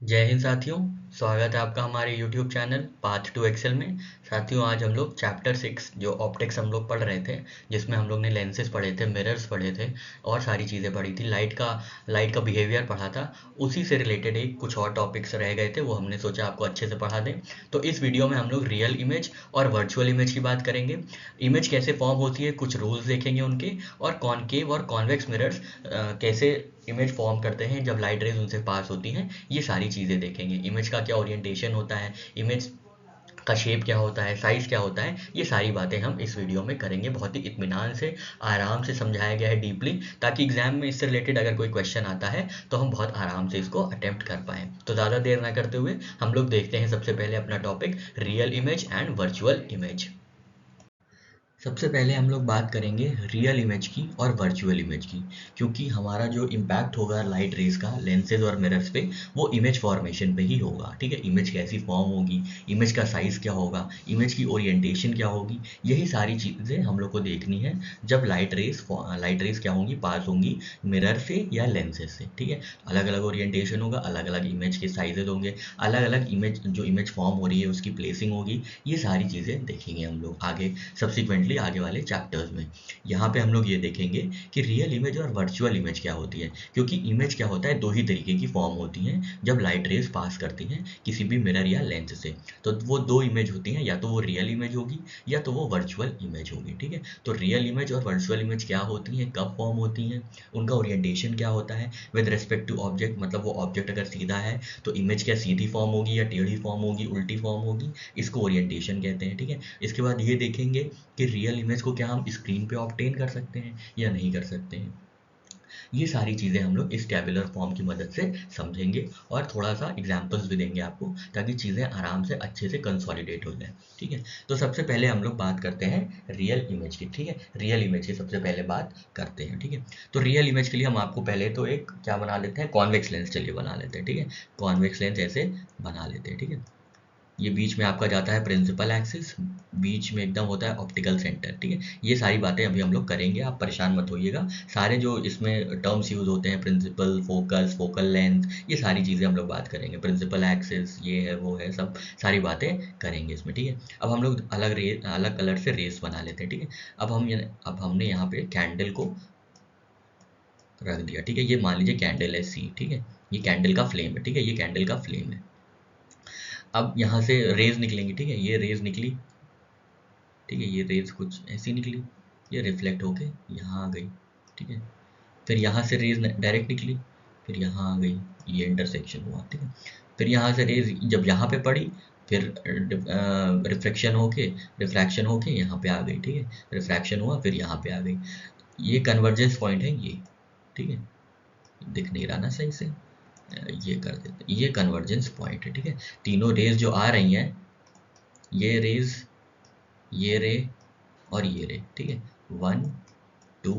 जय हिंद साथियों। स्वागत है आपका हमारे YouTube channel Path to Excel में। साथियों, आज हम लोग चैप्टर 6 जो ऑप्टिक्स हम लोग पढ़ रहे थे, जिसमें हम लोग ने लेंसेज पढ़े थे, मिरर्स पढ़े थे और सारी चीज़ें पढ़ी थी, लाइट का बिहेवियर पढ़ा था। उसी से रिलेटेड एक कुछ और टॉपिक्स रह गए थे, वो हमने सोचा आपको अच्छे से पढ़ा दें। तो इस वीडियो में हम लोग रियल इमेज और वर्चुअल इमेज की बात करेंगे। इमेज कैसे फॉर्म होती है, कुछ रूल्स देखेंगे उनके, और कॉनकेव और कॉन्वेक्स मिरर्स कैसे इमेज फॉर्म करते हैं जब लाइट रेज उनसे पास होती हैं, ये सारी चीज़ें देखेंगे। इमेज का क्या ओरिएंटेशन होता है, इमेज का शेप क्या होता है, साइज़ क्या होता है, ये सारी बातें हम इस वीडियो में करेंगे। बहुत ही इत्मीनान से, आराम से समझाया गया है डीपली, ताकि एग्जाम में इससे रिलेटेड अगर कोई क्वेश्चन आता है तो हम बहुत आराम से इसको अटेम्प्ट कर पाएँ। तो ज़्यादा देर ना करते हुए हम लोग देखते हैं सबसे पहले अपना topic real image and virtual image. सबसे पहले हम लोग बात करेंगे रियल इमेज की और वर्चुअल इमेज की, क्योंकि हमारा जो इम्पैक्ट होगा लाइट रेज का लेंसेज और मिरर्स पे, वो इमेज फॉर्मेशन पे ही होगा। ठीक है, इमेज कैसी फॉर्म होगी, इमेज का साइज़ क्या होगा, इमेज की ओरिएंटेशन क्या होगी, यही सारी चीज़ें हम लोग को देखनी है जब लाइट रेज क्या होंगी, पास होंगी मिरर से या लेंसेज से। ठीक है, अलग अलग ओरिएंटेशन होगा, अलग अलग इमेज के साइजेज होंगे, अलग अलग इमेज फॉर्म हो रही है उसकी प्लेसिंग होगी, ये सारी चीज़ें देखेंगे हम लोग आगे सब्सिक्वेंटली आगे वाले चैप्टर्स में। यहाँ पे हम लोग ये देखेंगे कि रियल इमेज और वर्चुअल इमेज क्या होती है, क्योंकि इमेज क्या होता है, दो ही तरीके की फॉर्म होती हैं जब लाइट रेज पास करती हैं किसी भी मिरर या लेंस से। तो वो दो इमेज होती हैं, या तो वो रियल इमेज होगी या तो वो वर्चुअल इमेज होगी। ठीक है, तो रियल इमेज और वर्चुअल इमेज क्या होती हैं, कब फॉर्म होती हैं, उनका ओरिएंटेशन क्या होता है विद रिस्पेक्ट टू ऑब्जेक्ट। मतलब वो ऑब्जेक्ट अगर सीधा है तो इमेज क्या सीधी फॉर्म होगी या टेढ़ी फॉर्म होगी, उल्टी फॉर्म होगी, इसको ओरिएंटेशन कहते हैं। ठीक है, इसके बाद ये देखेंगे कि रियल इमेज को क्या हम स्क्रीन पे ऑब्टेन कर सकते हैं या नहीं कर सकते हैं। ये सारी चीज़ें हम लोग इस टेबुलर फॉर्म की मदद से समझेंगे, और थोड़ा सा एग्जांपल्स भी देंगे आपको, ताकि चीज़ें आराम से अच्छे से कंसोलिडेट हो जाए। ठीक है, तो सबसे पहले हम लोग बात करते हैं रियल इमेज की। ठीक है, रियल इमेज की सबसे पहले बात करते हैं। ठीक है, तो रियल इमेज के लिए हम आपको पहले तो एक क्या बना लेते हैं, कॉन्वेक्स लेंस चलिए बना लेते हैं। ठीक है, कॉन्वेक्स लेंस ऐसे बना लेते हैं। ठीक है, ये बीच में आपका जाता है प्रिंसिपल एक्सिस, बीच में एकदम होता है ऑप्टिकल सेंटर। ठीक है, ये सारी बातें अभी हम लोग करेंगे, आप परेशान मत होइएगा। सारे जो इसमें टर्म्स यूज होते हैं, प्रिंसिपल, फोकस, फोकल लेंथ, ये सारी चीज़ें हम लोग बात करेंगे। प्रिंसिपल एक्सिस ये है वो है, सब सारी बातें करेंगे इसमें। ठीक है, अब हम लोग अलग कलर से रेस बना लेते हैं। ठीक है, अब हमने यहाँ पे कैंडल को रख दिया। ठीक है, ये मान लीजिए कैंडल है सी। ठीक है, ये कैंडल का फ्लेम है। ठीक है, ये कैंडल का फ्लेम है। अब यहाँ से रेज निकलेंगी। ठीक है, ये रेज निकली। ठीक है, ये रेज कुछ ऐसी निकली, ये रिफ्लेक्ट होके यहाँ आ गई। ठीक है, फिर यहाँ से रेज डायरेक्ट निकली, फिर यहाँ आ गई, ये इंटरसेक्शन हुआ। ठीक है, फिर यहाँ से रेज जब यहाँ पे पड़ी, फिर रिफ्रैक्शन होके यहाँ पे आ गई। ठीक है, रिफ्रैक्शन हुआ, फिर यहाँ पे आ गई। ये कन्वर्जेंस पॉइंट है ये। ठीक है, दिख नहीं रहा ना सही से, ये कर देते हैं, ये कन्वर्जेंस पॉइंट है। ठीक है, तीनों रेज जो आ रही हैं, ये रेज, ये रे और ये रे। ठीक है, 1 2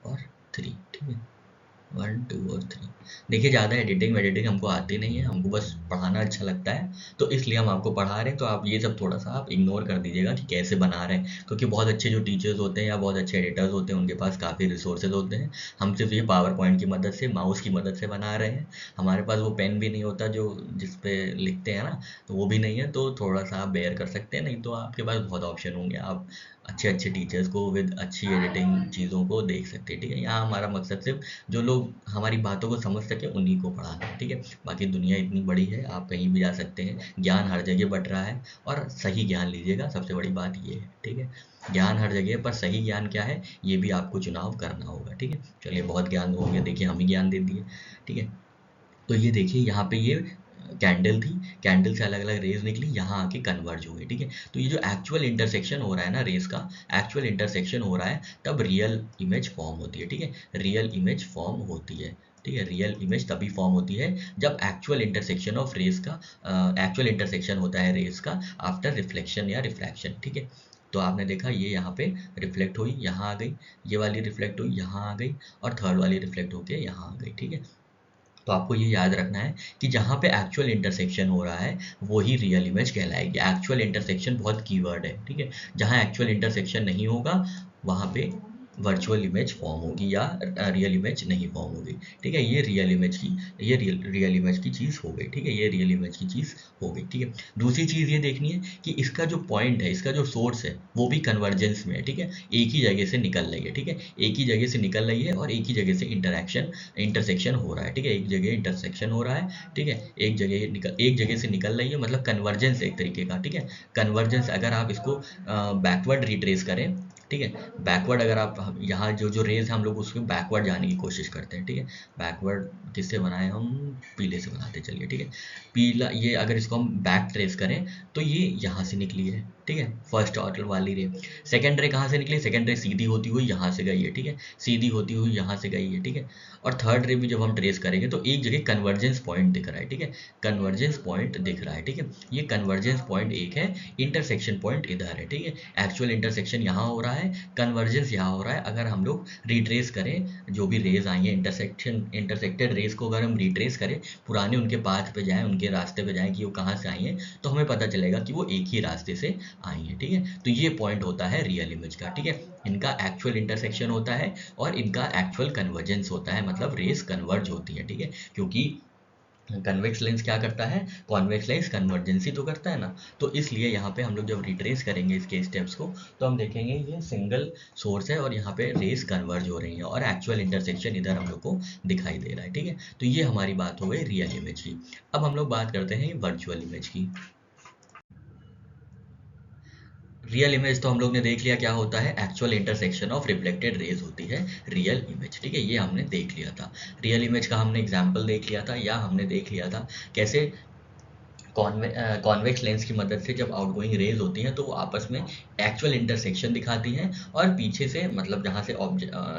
और 3। ठीक है, 1 2 और 3। देखिए, ज़्यादा एडिटिंग हमको आती नहीं है, हमको बस पढ़ाना अच्छा लगता है, तो इसलिए हम आपको पढ़ा रहे हैं। तो आप ये सब थोड़ा सा आप इग्नोर कर दीजिएगा कि कैसे बना रहे हैं, क्योंकि बहुत अच्छे जो टीचर्स होते हैं या बहुत अच्छे एडिटर्स होते हैं, उनके पास काफ़ी रिसोर्सेज होते हैं। हम सिर्फ ये पावर पॉइंट की मदद से, माउस की मदद से बना रहे हैं। हमारे पास वो पेन भी नहीं होता जो जिस पे लिखते हैं ना, तो वो भी नहीं है। तो थोड़ा सा आप बेयर कर सकते हैं, नहीं तो आपके पास बहुत ऑप्शन होंगे, आप अच्छे अच्छे टीचर्स को विद अच्छी एडिटिंग चीज़ों को देख सकते हैं। ठीक है, यहाँ हमारा मकसद सिर्फ जो लोग हमारी बातों को समझ सके उन्हीं को पढ़ाना है। ठीक है, बाकी दुनिया इतनी बड़ी है, आप कहीं भी जा सकते हैं, ज्ञान हर जगह बट रहा है, और सही ज्ञान लीजिएगा, सबसे बड़ी बात ये है। ठीक है, ज्ञान हर जगह, पर सही ज्ञान क्या है ये भी आपको चुनाव करना होगा। ठीक है, चलिए, बहुत ज्ञान हो गया, देखिए हम ही ज्ञान दे दिए। ठीक है, तो ये देखिए यहाँ पे ये कैंडल थी, कैंडल से अलग अलग रेज निकली, यहाँ आके कन्वर्ज हो गई। ठीक है, तो ये जो एक्चुअल इंटरसेक्शन हो रहा है ना रेज का, एक्चुअल इंटरसेक्शन हो रहा है, तब रियल इमेज फॉर्म होती है। ठीक है, रियल इमेज फॉर्म होती है। ठीक है, रियल इमेज तभी फॉर्म होती है जब एक्चुअल इंटरसेक्शन ऑफ रेज का, एक्चुअल इंटरसेक्शन होता है रेज का आफ्टर रिफ्लेक्शन या रिफ्रैक्शन। ठीक है, तो आपने देखा ये यहाँ पे रिफ्लेक्ट हुई, यहाँ आ गई, ये वाली रिफ्लेक्ट हुई, यहाँ आ गई, और थर्ड वाली रिफ्लेक्ट होके यहाँ आ गई। ठीक है, तो आपको ये याद रखना है कि जहाँ पे एक्चुअल इंटरसेक्शन हो रहा है वो ही रियल इमेज कहलाएगी। एक्चुअल इंटरसेक्शन बहुत कीवर्ड है। ठीक है, जहाँ एक्चुअल इंटरसेक्शन नहीं होगा वहाँ पे वर्चुअल इमेज फॉर्म होगी या रियल इमेज नहीं फॉर्म होगी। ठीक है, ये रियल इमेज की, ये रियल इमेज की चीज़ हो गई। ठीक है, ये रियल इमेज की चीज़ हो गई। ठीक है, दूसरी चीज़ ये देखनी है कि इसका जो पॉइंट है, इसका जो सोर्स है, वो भी कन्वर्जेंस में है। ठीक है, एक ही जगह से निकल रही है। ठीक है, एक ही जगह से निकल रही है और एक ही जगह से इंटरसेक्शन हो रहा है। ठीक है, एक जगह इंटरसेक्शन हो रहा है। ठीक है, एक जगह से निकल रही है, मतलब कन्वर्जेंस एक तरीके का। ठीक है, कन्वर्जेंस अगर आप इसको बैकवर्ड रिट्रेस करें, ठीक है, बैकवर्ड अगर आप यहाँ जो जो रेज है हम लोग उसमें बैकवर्ड जाने की कोशिश करते हैं। ठीक है, बैकवर्ड किससे बनाए हम, पीले से बनाते हैं। चलिए, ठीक है, पीला, ये अगर इसको हम बैक ट्रेस करें तो ये यहाँ से निकली है। ठीक है, फर्स्ट ऑर्डर वाली रे। सेकेंड रे कहाँ से निकली, सेकेंड रे सीधी होती हुई यहाँ से गई है। ठीक है, सीधी होती हुई यहाँ से गई है। ठीक है, और थर्ड रे भी जब हम ट्रेस करेंगे तो एक जगह कन्वर्जेंस पॉइंट दिख रहा है। ठीक है, कन्वर्जेंस पॉइंट दिख रहा है। ठीक है, ये कन्वर्जेंस पॉइंट एक है, इंटरसेक्शन पॉइंट इधर है। ठीक है, एक्चुअल इंटरसेक्शन यहाँ हो रहा है, कन्वर्जेंस यहाँ हो रहा है। अगर हम लोग रिट्रेस करें जो भी रेज आई हैं, इंटरसेक्टेड रेज को अगर हम रिट्रेस करें, पुराने उनके पाथ पे जाएं, उनके रास्ते पे जाएं कि वो कहाँ से आई हैं, तो हमें पता चलेगा कि वो एक ही रास्ते से आई हैं। ठीक है, तो ये पॉइंट होता है रियल इमेज का। ठीक है, इनका एक्चुअल इंटरसेक्शन होता है और इनका एक्चुअल कन्वर्जेंस होता है, मतलब रेज कन्वर्ज होती है। ठीक है, क्योंकि कन्वेक्स लेंस क्या करता है, कॉन्वेक्स लेंस कन्वर्जेंसी तो करता है ना, तो इसलिए यहाँ पे हम लोग जब रिट्रेस करेंगे इसके स्टेप्स को तो हम देखेंगे ये सिंगल सोर्स है और यहाँ पे रेस कन्वर्ज हो रही है और एक्चुअल इंटरसेक्शन इधर हम लोग को दिखाई दे रहा है। ठीक है, तो ये हमारी बात हो गई रियल इमेज की। अब हम लोग बात करते हैं वर्चुअल इमेज की। रियल इमेज तो हम लोग ने देख लिया क्या होता है, actual intersection of reflected raise होती है रियल इमेज। ठीक है, ये हमने देख लिया था। रियल इमेज का हमने एग्जाम्पल देख लिया था, या हमने देख लिया था कैसे कॉन्वेक्स लेंस की मदद से जब आउटगोइंग रेज होती हैं तो वो आपस में एक्चुअल इंटरसेक्शन दिखाती हैं और पीछे से, मतलब जहाँ से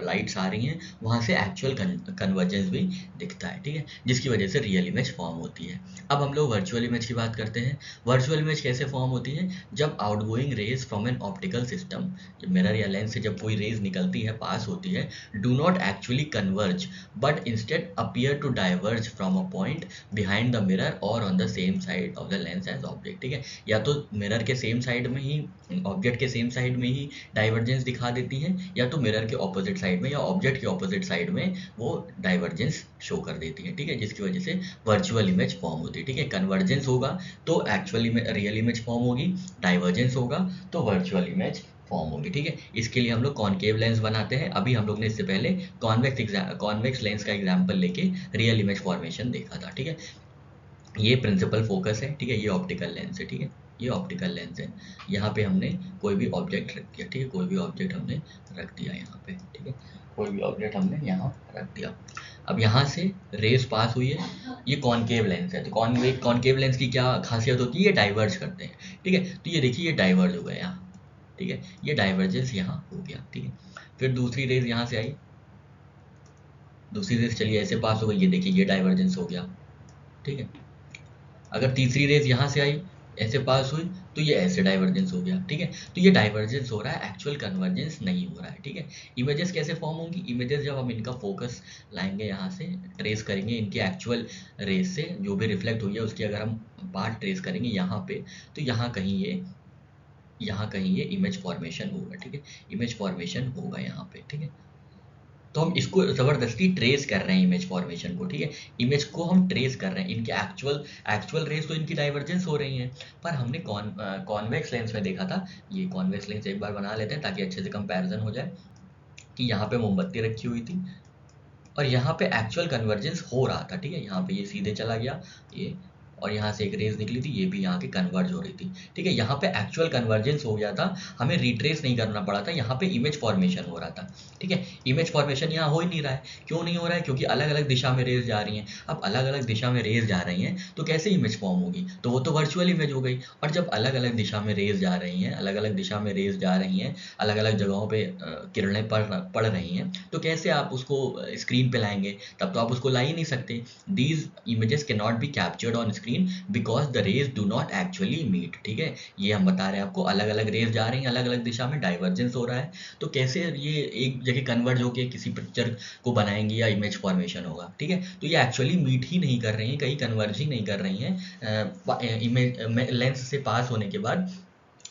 लाइट्स आ रही हैं वहाँ से एक्चुअल कन्वर्जेंस भी दिखता है। ठीक है, जिसकी वजह से रियल इमेज फॉर्म होती है। अब हम लोग वर्चुअल इमेज की बात करते हैं। वर्चुअल इमेज कैसे फॉर्म होती है, जब outgoing rays from an optical system, mirror या लेंस से जब कोई रेज निकलती है, पास होती है, do not actually converge but instead appear to diverge from a point behind the mirror और on the same side of the lens as object. ठीक है, या तो मिरर के सेम साइड में ही, ऑब्जेक्ट के सेम साइड में ही डाइवर्जेंस दिखा देती है, या तो मिरर के ऑपोजिट साइड में या ऑब्जेक्ट के ऑपोजिट साइड में वो डाइवर्जेंस शो कर देती है। ठीक है, जिसकी वजह से वर्चुअल इमेज फॉर्म होती है। ठीक है, कन्वर्जेंस होगा तो एक्चुअल रियल इमेज फॉर्म होगी, डाइवर्जेंस होगा तो वर्चुअल इमेज फॉर्म होगी। ठीक है, इसके लिए हम लोग कॉनकेव लेंस बनाते हैं। अभी हम लोग ने इससे पहले कॉन्वेक्स लेंस का एग्जांपल लेके रियल इमेज फॉर्मेशन देखा था। ठीक है, ये प्रिंसिपल फोकस है। ठीक है, ये ऑप्टिकल लेंस है। ठीक है, ये ऑप्टिकल लेंस है। यहाँ पे हमने कोई भी ऑब्जेक्ट रख दिया। ठीक है, कोई भी ऑब्जेक्ट हमने रख दिया यहाँ पे। ठीक है, कोई भी ऑब्जेक्ट हमने यहाँ रख दिया। अब यहाँ से रेस पास हुई है, ये कॉनकेव लेंस है। तो कॉनकेव लेंस की क्या खासियत होती है, ये डाइवर्ज करते हैं। ठीक है, तो ये देखिए ये डाइवर्ज हो गया यहाँ। ठीक है, ये डाइवर्जेंस यहाँ हो गया। ठीक है, फिर दूसरी रेस यहाँ से आई, दूसरी रेस चलिए ऐसे पास हो गई, ये देखिए ये डाइवर्जेंस हो गया। ठीक है, अगर तीसरी रेज यहाँ से आई, ऐसे पास हुई, तो ये ऐसे डाइवर्जेंस हो गया। ठीक है, तो ये डाइवर्जेंस हो रहा है, एक्चुअल कन्वर्जेंस नहीं हो रहा है। ठीक है, इमेजेस कैसे फॉर्म होंगी, इमेजेस जब हम इनका फोकस लाएंगे, यहाँ से ट्रेस करेंगे इनकी एक्चुअल रेज से जो भी रिफ्लेक्ट हुई है उसकी अगर हम पार्ट ट्रेस करेंगे यहाँ पे, तो यहाँ कहीं ये इमेज फॉर्मेशन होगा। ठीक है, इमेज फॉर्मेशन होगा यहाँ पे। ठीक है, तो हम इसको ज़बरदस्ती ट्रेस कर रहे हैं इमेज फॉर्मेशन को। ठीक है, इमेज को हम ट्रेस कर रहे हैं, इनके एक्चुअल रेस तो इनकी डाइवर्जेंस हो रही हैं, पर हमने कॉन्वेक्स लेंस में देखा था। ये कॉन्वेक्स लेंस एक बार बना लेते हैं ताकि अच्छे से कंपैरिजन हो जाए, कि यहाँ पे मोमबत्ती रखी हुई थी और यहाँ पे एक्चुअल कन्वर्जेंस हो रहा था। ठीक है, यहाँ पे ये सीधे चला गया ये, और यहाँ से एक रेज निकली थी, ये भी यहाँ की कन्वर्ज हो रही थी। ठीक है, यहाँ पे एक्चुअल कन्वर्जेंस हो गया था, हमें रिट्रेस नहीं करना पड़ा था, यहाँ पे इमेज फॉर्मेशन हो रहा था। ठीक है, इमेज फॉर्मेशन यहाँ हो ही नहीं रहा है। क्यों नहीं हो रहा है, क्योंकि अलग अलग दिशा में रेज जा रही हैं। अब अलग अलग दिशा में रेज जा रही हैं तो कैसे इमेज फॉर्म होगी, तो वो तो वर्चुअल इमेज हो गई। और जब अलग अलग दिशा में रेज जा रही हैं, अलग अलग दिशा में रेज जा रही हैं, अलग अलग जगहों पे किरणें पड़ रही हैं, तो कैसे आप उसको स्क्रीन पे लाएंगे, तब तो आप उसको ला ही नहीं सकते। These images can not be captured on screen because the rays do not actually meet. ठीक है, ये हम बता रहे हैं आपको, अलग अलग रेज जा रही हैं, अलग अलग दिशा में डाइवर्जेंस हो रहा है, तो कैसे ये एक जगह कन्वर्ज होकर किसी पिक्चर को बनाएंगे या इमेज फॉर्मेशन होगा। ठीक है, तो ये एक्चुअली मीट ही नहीं कर रही हैं, कहीं कन्वर्ज ही नहीं कर रही हैं इमेज लेंस से पास होने के बाद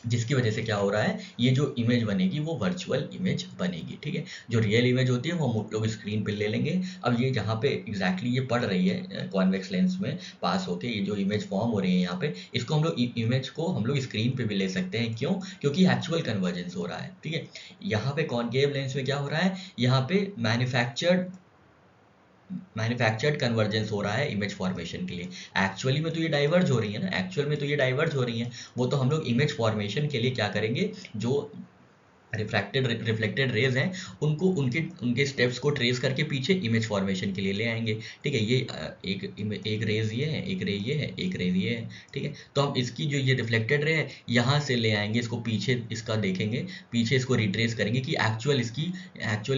जिसकी वजह से क्या हो रहा है, ये जो इमेज बनेगी वो वर्चुअल इमेज बनेगी, ठीक है। जो रियल इमेज होती है वो हम लोग स्क्रीन पे ले लेंगे। अब ये जहाँ पे एग्जैक्टली ये पड़ रही है कॉन्वेक्स लेंस में पास होके, ये जो इमेज फॉर्म हो रही है यहाँ पे, इसको हम लोग इमेज को हम लोग स्क्रीन पे भी ले सकते हैं। क्यों? क्योंकि एक्चुअल कन्वर्जेंस हो रहा है, ठीक है। यहाँ पे कॉनकेव लेंस में क्या हो रहा है, यहाँ पे मैन्युफैक्चर्ड कन्वर्जेंस हो रहा है इमेज फॉर्मेशन के लिए। एक्चुअली में तो ये डाइवर्ज हो रही है ना, एक्चुअल में तो ये डाइवर्ज हो रही है। वो तो हम लोग इमेज फॉर्मेशन के लिए क्या करेंगे, जो रिफ्लेक्टेड रेज हैं उनको उनके उनके स्टेप्स को ट्रेस करके पीछे इमेज फॉर्मेशन के लिए ले आएंगे, ठीक है। ये एक रेज ये है, एक रे ये है, एक रेज ये है, ठीक है। तो हम इसकी जो ये रिफ्लेक्टेड रे है यहाँ से ले आएंगे, इसको पीछे इसका देखेंगे, पीछे इसको रिट्रेस करेंगे कि एक्चुअल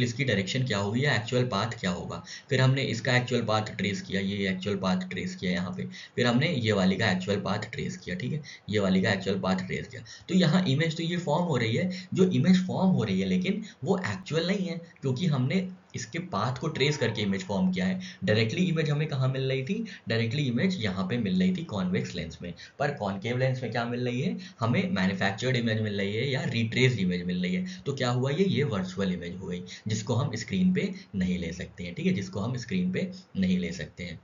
इसकी डायरेक्शन क्या होगी या एक्चुअल पाथ क्या होगा। फिर हमने इसका एक्चुअल पाथ ट्रेस किया, ये एक्चुअल पाथ ट्रेस किया यहाँ पे, फिर हमने ये वाली का एक्चुअल पाथ ट्रेस किया, ठीक है। ये वाली का एक्चुअल पाथ ट्रेस किया, तो यहाँ इमेज तो ये फॉर्म हो रही है, जो इमेज फॉर्म हो रही है लेकिन वो एक्चुअल नहीं है, क्योंकि हमने इसके पाथ को ट्रेस करके इमेज फॉर्म किया है। डायरेक्टली इमेज हमें कहाँ मिल रही थी, डायरेक्टली इमेज यहाँ पे मिल रही थी कॉन्वेक्स लेंस में। पर कॉनकेव लेंस में क्या मिल रही है, हमें मैन्युफैक्चर्ड इमेज मिल रही है या रिट्रेस्ड इमेज मिल रही है। तो क्या हुआ, ये वर्चुअल इमेज हो गई, जिसको हम स्क्रीन पे नहीं ले सकते हैं, ठीक है, जिसको हम स्क्रीन पे नहीं ले सकते हैं।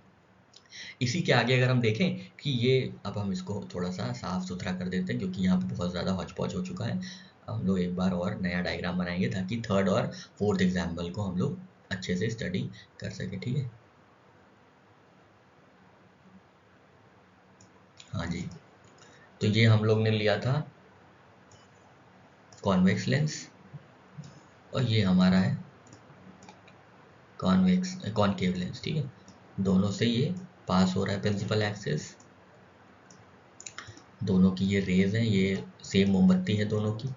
इसी के आगे अगर हम देखें कि ये, अब हम इसको थोड़ा सा साफ सुथरा कर देते हैं क्योंकि यहाँ पे बहुत ज़्यादा हौच पौच हो चुका है। हम लोग एक बार और नया डायग्राम बनाएंगे ताकि थर्ड और फोर्थ एग्जाम्पल को हम लोग अच्छे से स्टडी कर सके, ठीक है। हाँ जी, तो ये हम लोग ने लिया था कॉन्वेक्स लेंस और ये हमारा है कॉनकेव लेंस, ठीक है। दोनों से ये पास हो रहा है प्रिंसिपल एक्सिस, दोनों की ये रेज हैं, ये सेम मोमबत्ती है दोनों की,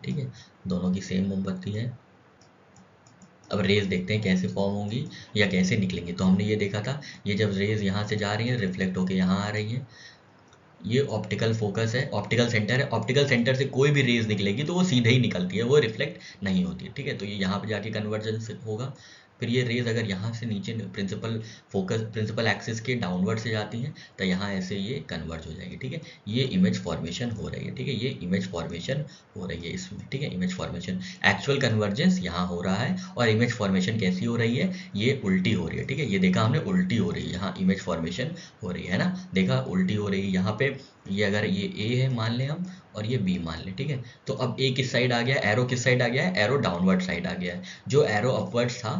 ठीक है, दोनों की सेम मोमबत्ती है। अब रेज देखते हैं कैसे फॉर्म होंगी या कैसे निकलेंगी। तो हमने ये देखा था, ये जब रेज यहाँ से जा रही है रिफ्लेक्ट होके यहाँ आ रही है, ये ऑप्टिकल फोकस है, ऑप्टिकल सेंटर है, ऑप्टिकल सेंटर से कोई भी रेज निकलेगी तो वो सीधे ही निकलती है, वो रिफ्लेक्ट नहीं होती है, ठीक है। तो ये यहाँ पे जाके कन्वर्जेंस होगा। फिर ये रेज अगर यहाँ से नीचे प्रिंसिपल एक्सिस के डाउनवर्ड से जाती हैं तो यहाँ ऐसे ये कन्वर्ज हो जाएगी, ठीक है। ये इमेज फॉर्मेशन हो रही है, ठीक है, ये इमेज फॉर्मेशन हो रही है इसमें, ठीक है। इमेज फॉर्मेशन, एक्चुअल कन्वर्जेंस यहाँ हो रहा है और इमेज फॉर्मेशन कैसी हो रही है, ये उल्टी हो रही है, ठीक है। ये देखा हमने उल्टी हो रही है, यहाँ इमेज फॉर्मेशन हो रही है ना, देखा उल्टी हो रही है यहाँ पे। ये अगर ये ए है मान लें हम और ये बी मान लें, ठीक है। तो अब ए किस साइड आ गया, एरो किस साइड आ गया है, एरो डाउनवर्ड साइड आ गया है। जो एरो अपवर्ड्स था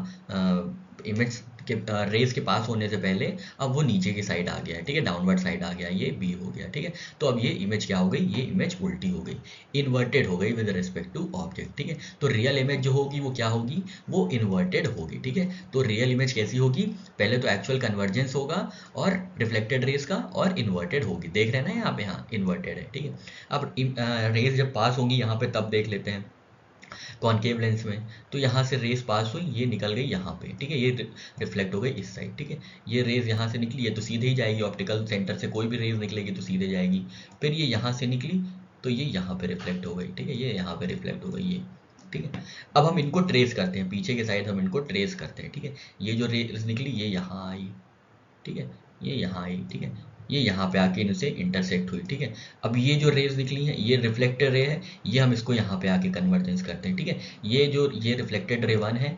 इमेज के रेज के पास होने से पहले, अब वो नीचे की साइड आ गया है, ठीक है, डाउनवर्ड साइड आ गया, ये बी हो गया, ठीक है। तो अब ये इमेज क्या हो गई, ये इमेज उल्टी हो गई, इन्वर्टेड हो गई विद रिस्पेक्ट टू ऑब्जेक्ट, ठीक है। तो रियल इमेज जो होगी वो क्या होगी, वो इन्वर्टेड होगी, ठीक है। तो रियल इमेज कैसी होगी, पहले तो एक्चुअल कन्वर्जेंस होगा और रिफ्लेक्टेड रेज का, और इन्वर्टेड होगी, देख रहे हैं ना यहाँ पे, हाँ इन्वर्टेड है, ठीक है। अब रेज जब पास होंगी यहाँ पे तब देख लेते हैं कॉनकेव लेंस में। तो यहाँ से रेस पास हुई, ये निकल गई यहाँ पे, ठीक है, ये रिफ्लेक्ट हो गई इस साइड, ठीक है। ये रेज यहाँ से निकली है तो सीधे ही जाएगी, ऑप्टिकल सेंटर से कोई भी रेज निकलेगी तो सीधे जाएगी। फिर ये यहाँ से निकली तो ये यहाँ पे रिफ्लेक्ट हो गई, ठीक है, ये यहाँ पे रिफ्लेक्ट हो गई ये, ठीक है। अब हम इनको ट्रेस करते हैं, पीछे के साइड हम इनको ट्रेस करते हैं, ठीक है। ये जो रेज निकली ये यहाँ आई, ठीक है, ये यहाँ आई, ठीक है, ये यहाँ पे आके इनसे इंटरसेक्ट हुई, ठीक है। अब ये जो रेज निकली हैं ये रिफ्लेक्टेड रे है, ये हम इसको यहाँ पे आके कन्वर्जेंस करते हैं, ठीक है। ये रिफ्लेक्टेड रे 1 है,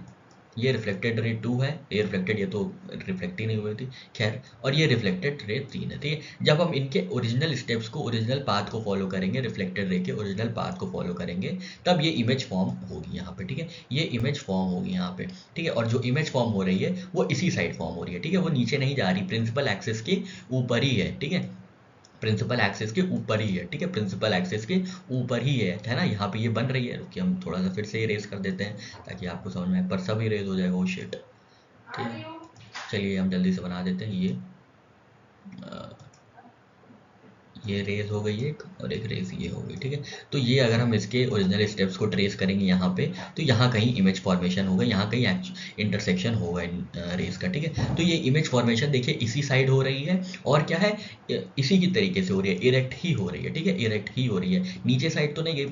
ये रिफ्लेक्टेड रे 2 है, ये रिफ्लेक्टेड, ये तो रिफ्लेक्ट ही नहीं हुई थी, खैर, और ये रिफ्लेक्टेड रे 3 है, ठीक है। जब हम इनके ओरिजिनल स्टेप्स को, ओरिजिनल पाथ को फॉलो करेंगे, रिफ्लेक्टेड रे के ओरिजिनल पाथ को फॉलो करेंगे, तब ये इमेज फॉर्म होगी यहाँ पे, ठीक है, ये इमेज फॉर्म होगी यहाँ पे, ठीक है। और जो इमेज फॉर्म हो रही है वो इसी साइड फॉर्म हो रही है, ठीक है, वो नीचे नहीं जा रही, प्रिंसिपल एक्सिस के ऊपर ही है, ठीक है, प्रिंसिपल एक्सिस के ऊपर ही है, ठीक है, प्रिंसिपल एक्सिस के ऊपर ही है ना। यहाँ पे ये बन रही है, रुकिए हम थोड़ा सा फिर से इरेज कर देते हैं ताकि आपको समझ में आए, पर सब इरेज हो जाएगा, वो शिट, ठीक है। चलिए हम जल्दी से बना देते हैं ये रेज हो गई एक, और एक रेज ये हो गई, ठीक है। तो ये अगर हम इसके ओरिजिनल स्टेप्स को ट्रेस करेंगे यहाँ पे, तो यहाँ कहीं इमेज फॉर्मेशन होगा, यहाँ कहीं इंटरसेक्शन होगा इन रेज का, ठीक है। तो ये इमेज फॉर्मेशन देखिए इसी साइड हो रही है, और क्या है, इसी की तरीके से हो रही है, इरेक्ट ही हो रही है, ठीक है, इरेक्ट ही हो रही है, नीचे साइड तो नहीं गई,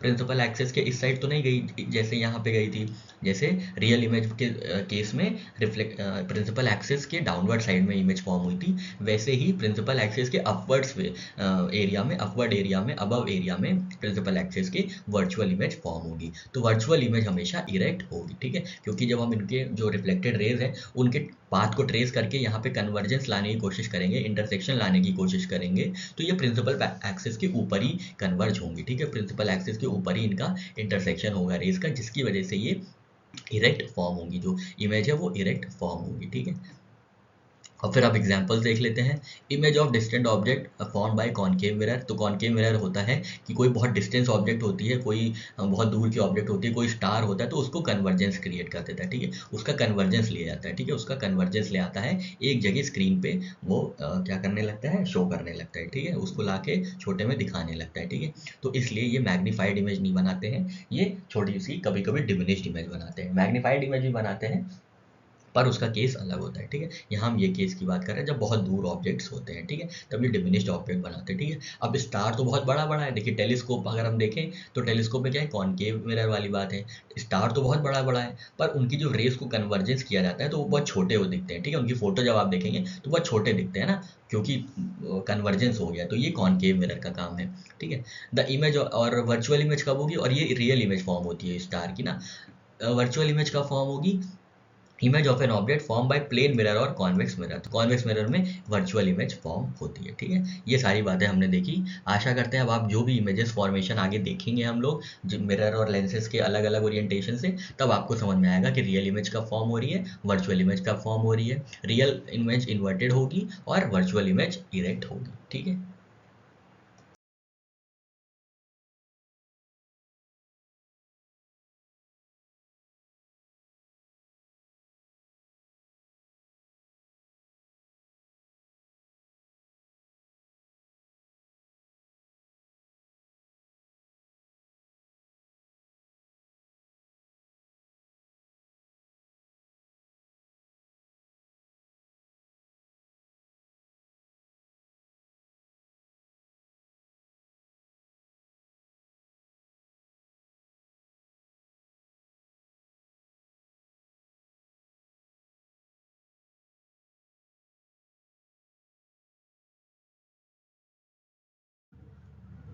प्रिंसिपल एक्सेस के इस साइड तो नहीं गई जैसे यहाँ पे गई थी, जैसे रियल इमेज के केस में प्रिंसिपल एक्सेस के डाउनवर्ड साइड में इमेज फॉर्म हुई थी, वैसे ही प्रिंसिपल एक्सेस के अपवर्ड्स एरिया में, अपवर्ड एरिया में, अबव एरिया में प्रिंसिपल एक्सिस की वर्चुअल इमेज फॉर्म होगी। तो वर्चुअल इमेज हमेशा इरेक्ट होगी, ठीक है, क्योंकि जब हम इनके जो रिफ्लेक्टेड रेज हैं उनके पाथ को ट्रेस करके यहाँ पे कन्वर्जेंस लाने की कोशिश करेंगे, इंटरसेक्शन लाने की कोशिश करेंगे, तो ये प्रिंसिपल एक्सिस के ऊपर ही कन्वर्ज होंगी, ठीक है, प्रिंसिपल एक्सिस के ऊपर ही इनका इंटरसेक्शन होगा रेज का, जिसकी वजह से ये इरेक्ट फॉर्म होंगी, जो इमेज है वो इरेक्ट फॉर्म होगी, ठीक है। और फिर आप एग्जांपल्स देख लेते हैं। Image of distant object form bye concave mirror. तो कॉनकेव मिरर होता है कि कोई बहुत डिस्टेंस ऑब्जेक्ट होती है, कोई बहुत दूर की ऑब्जेक्ट होती है, कोई स्टार होता है, तो उसको कन्वर्जेंस क्रिएट कर देता है, ठीक है, उसका कन्वर्जेंस ले जाता है, ठीक है, उसका कन्वर्जेंस ले आता है एक जगह स्क्रीन पे, वो क्या करने लगता है, शो करने लगता है, ठीक है, उसको लाके छोटे में दिखाने लगता है, ठीक है। तो इसलिए ये मैग्नीफाइड इमेज नहीं बनाते हैं, ये छोटी सी कभी कभी डिमिनिश्ड इमेज बनाते हैं, मैग्नीफाइड इमेज भी बनाते हैं पर उसका केस अलग होता है, ठीक है। यहाँ हम ये केस की बात कर रहे हैं जब बहुत दूर ऑब्जेक्ट्स होते हैं, ठीक है, तब ये डिमिनिश्ड ऑब्जेक्ट बनाते हैं, ठीक है। अब स्टार तो बहुत बड़ा बड़ा है, देखिए टेलीस्कोप अगर हम देखें तो टेलीस्कोप में क्या है, कॉनकेव मिरर वाली बात है, स्टार तो बहुत बड़ा बड़ा है, पर उनकी जो रेस को कन्वर्जेंस किया जाता है तो वो बहुत छोटे हो दिखते हैं, ठीक है, उनकी फोटो जब आप देखेंगे तो बहुत छोटे दिखते हैं ना, क्योंकि कन्वर्जेंस हो गया, तो ये कॉनकेव मिरर का काम है, ठीक है। द इमेज और वर्चुअल इमेज कब होगी, और ये रियल इमेज फॉर्म होती है स्टार की ना, वर्चुअल इमेज कब फॉर्म होगी, image of an object form by plane mirror और कॉन्वेक्स मिरर। तो कॉन्वेक्स मिरर में वर्चुअल इमेज फॉर्म होती है, ठीक है। ये सारी बातें हमने देखी, आशा करते हैं अब आप जो भी इमेजेस फॉर्मेशन आगे देखेंगे हम लोग मिरर और लेंसेज के अलग अलग ओरिएंटेशन से, तब आपको समझ में आएगा कि रियल इमेज कब फॉर्म हो रही है, वर्चुअल इमेज कब फॉर्म हो रही है, रियल इमेज इन्वर्टेड होगी और वर्चुअल इमेज इरेक्ट होगी, ठीक है।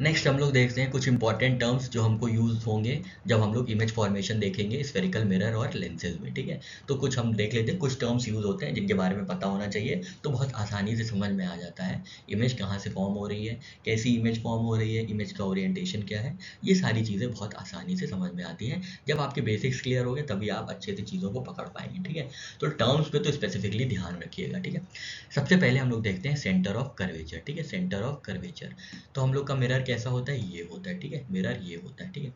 नेक्स्ट हम लोग देखते हैं कुछ इंपॉर्टेंट टर्म्स जो हमको यूज होंगे जब हम लोग इमेज फॉर्मेशन देखेंगे स्फेरिकल मिरर और लेंसेज में, ठीक है। तो कुछ हम देख लेते हैं, कुछ टर्म्स यूज होते हैं जिनके बारे में पता होना चाहिए, तो बहुत आसानी से समझ में आ जाता है इमेज कहाँ से फॉर्म हो रही है, कैसी इमेज फॉर्म हो रही है, इमेज का ओरिएंटेशन क्या है, ये सारी चीज़ें बहुत आसानी से समझ में आती हैं। जब आपके बेसिक्स क्लियर हो गए तभी आप अच्छे से चीज़ों को पकड़ पाएंगे, ठीक है। तो टर्म्स पे तो स्पेसिफिकली ध्यान रखिएगा, ठीक है। सबसे पहले हम लोग देखते हैं सेंटर ऑफ कर्वेचर, ठीक है, सेंटर ऑफ कर्वेचर। तो हम लोग का मिरर कैसा होता है, ये होता है, ठीक है, मिरर ये होता है, ठीक है,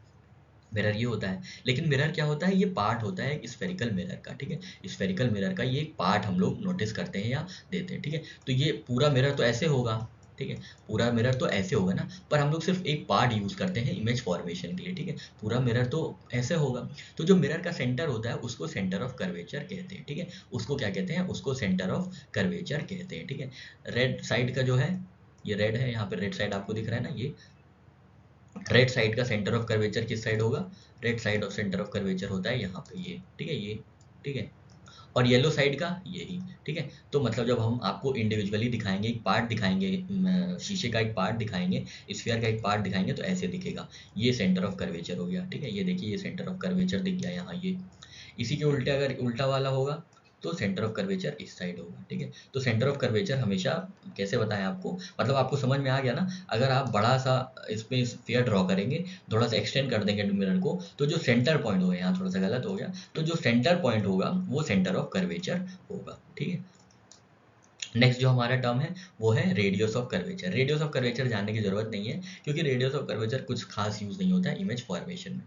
मिरर ये होता है। लेकिन मिरर क्या होता है, ये पार्ट होता है स्फेरिकल मिरर का, ठीक है, स्फेरिकल मिरर का ये एक पार्ट हम लोग नोटिस करते हैं या देते हैं, ठीक है। तो ये पूरा मिरर तो ऐसे होगा, ठीक है, पूरा मिरर तो ऐसे होगा ना, पर हम लोग सिर्फ एक पार्ट यूज करते हैं इमेज फॉर्मेशन के लिए, ठीक है, पूरा मिरर तो ऐसे होगा। तो जो मिरर का सेंटर होता है उसको सेंटर ऑफ कर्वेचर कहते हैं, ठीक है, उसको क्या कहते हैं, उसको सेंटर ऑफ कर्वेचर कहते हैं, ठीक है। रेड साइड का जो है, ये रेड है, यहाँ पे रेड साइड आपको दिख रहा है ना, ये रेड साइड का सेंटर ऑफ कर्वेचर किस साइड होगा, red side of centre of curvature होता है यहाँ पे, ये, ठीक है, ये, ठीक है। और येलो साइड का यही, ठीक है। तो मतलब जब हम आपको इंडिविजुअली दिखाएंगे, एक पार्ट दिखाएंगे, शीशे का एक पार्ट दिखाएंगे, स्फीयर का एक पार्ट दिखाएंगे, तो ऐसे दिखेगा, ये सेंटर ऑफ कर्वेचर हो गया, ठीक है, ये देखिए ये सेंटर ऑफ कर्वेचर दिख गया यहाँ, ये। इसी के उल्टे अगर उल्टा वाला होगा तो सेंटर ऑफ कर्वेचर इस साइड होगा, ठीक है। तो सेंटर ऑफ कर्वेचर हमेशा कैसे बताएं आपको, मतलब आपको समझ में आ गया ना, अगर आप बड़ा सा इसमें स्फीयर ड्रॉ करेंगे, थोड़ा सा एक्सटेंड कर देंगे मिरर को, तो जो सेंटर पॉइंट होगा, यहाँ थोड़ा सा गलत हो गया, तो जो सेंटर पॉइंट होगा वो सेंटर ऑफ कर्वेचर होगा, ठीक है। नेक्स्ट जो हमारा टर्म है वो है radius of curvature. Radius of curvature जानने की जरूरत नहीं है, क्योंकि रेडियस ऑफ कर्वेचर कुछ खास यूज नहीं होता है इमेज फॉर्मेशन में।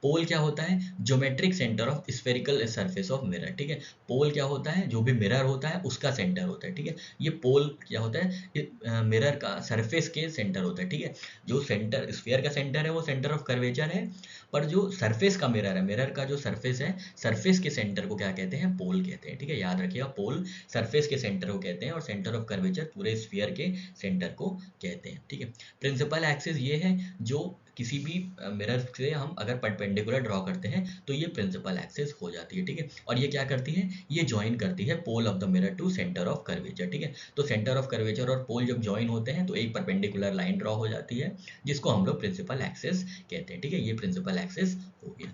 पोल क्या होता है, geometric centre of spherical surface of mirror, ठीक है। पोल क्या होता है, जो भी मिरर होता है उसका सेंटर होता है, ठीक है। ये पोल क्या होता है, मिरर का सरफेस के सेंटर होता है, ठीक है। जो सेंटर स्फीयर का सेंटर है वो सेंटर ऑफ कर्वेचर है, पर जो सरफेस का मिरर है, मिरर का जो सरफेस है, सरफेस के सेंटर को क्या कहते हैं, पोल कहते हैं, ठीक है, याद रखिएगा, पोल सरफेस के सेंटर को कहते हैं और सेंटर ऑफ कर्वेचर पूरे स्फीयर के सेंटर को कहते हैं, ठीक है। प्रिंसिपल एक्सिस ये है जो किसी भी मिरर से हम अगर परपेंडिकुलर ड्रॉ करते हैं तो ये प्रिंसिपल एक्सिस हो जाती है, ठीक है। और ये क्या करती है, ये ज्वाइन करती है pole of the mirror to centre of curvature, ठीक है। तो सेंटर ऑफ कर्वेचर और पोल जब ज्वाइन होते हैं तो एक परपेंडिकुलर लाइन ड्रॉ हो जाती है जिसको हम लोग प्रिंसिपल एक्सिस कहते हैं, ठीक है। ये प्रिंसिपल एक्सिस हो गया।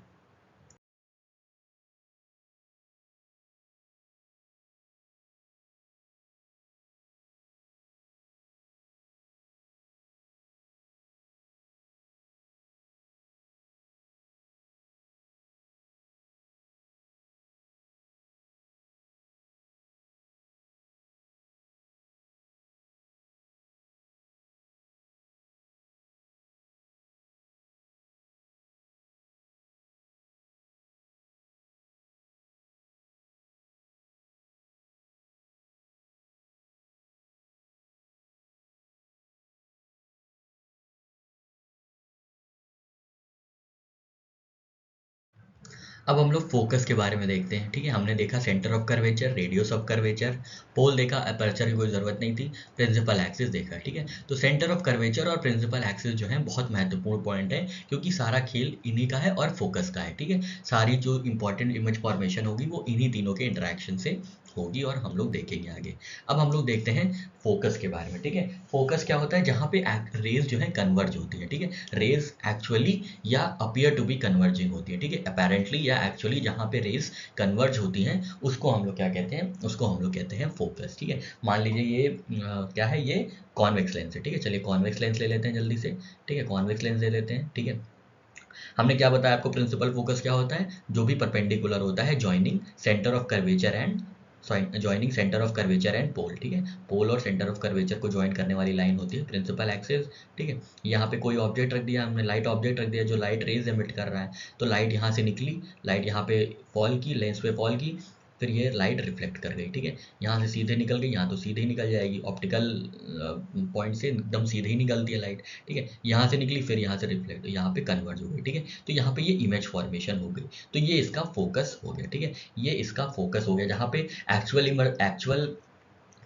अब हम लोग फोकस के बारे में देखते हैं, ठीक है। हमने देखा centre of curvature, radius of curvature, pole देखा, अपर्चर की कोई ज़रूरत नहीं थी, प्रिंसिपल एक्सिस देखा, ठीक है। तो सेंटर ऑफ कर्वेचर और प्रिंसिपल एक्सिस जो है बहुत महत्वपूर्ण पॉइंट है, क्योंकि सारा खेल इन्हीं का है और फोकस का है, ठीक है। सारी जो इंपॉर्टेंट इमेज फॉर्मेशन होगी वो इन्हीं तीनों के इंटरेक्शन से होगी और हम लोग देखेंगे आगे। अब हम लोग देखते हैं फोकस के बारे में, ठीक है। फोकस क्या होता है, जहाँ पे रेज जो है कन्वर्ज होती है, ठीक है। रेज एक्चुअली या अपीयर टू बी कन्वर्जिंग होती है, ठीक है। अपेरेंटली या एक्चुअली जहाँ पे रेज कन्वर्ज होती हैं उसको हम लोग क्या कहते हैं, उसको हम लोग कहते हैं फोकस, ठीक है। मान लीजिए ये क्या है, ये कॉन्वेक्स लेंस है, ठीक है। चलिए कॉन्वेक्स लेंस ले लेते हैं जल्दी से, ठीक है। कॉन्वेक्स लेंस ले लेते हैं, ठीक है। हमने क्या बताया आपको, प्रिंसिपल फोकस क्या होता है, जो भी परपेंडिकुलर होता है joining centre of curvature and joining centre of curvature and pole, ठीक है। पोल और सेंटर ऑफ कर्वेचर को ज्वाइन करने वाली लाइन होती है प्रिंसिपल एक्सिस, ठीक है। यहाँ पे कोई ऑब्जेक्ट रख दिया हमने, लाइट ऑब्जेक्ट रख दिया जो लाइट रेज एमिट कर रहा है, तो लाइट यहाँ से निकली, लाइट यहाँ पे फॉल की, लेंस पे फॉल की, फिर ये लाइट रिफ्लेक्ट कर गई, ठीक है। यहाँ से सीधे निकल गई, यहाँ तो सीधे ही निकल जाएगी, ऑप्टिकल पॉइंट से एकदम सीधे ही निकलती है लाइट, ठीक है। यहाँ से निकली, फिर यहाँ से रिफ्लेक्ट, यहाँ पे कन्वर्ज हो गई, ठीक है। तो यहाँ पे ये इमेज फॉर्मेशन हो गई, तो ये इसका फोकस हो गया, ठीक है। ये इसका फोकस हो गया, जहाँ पे एक्चुअल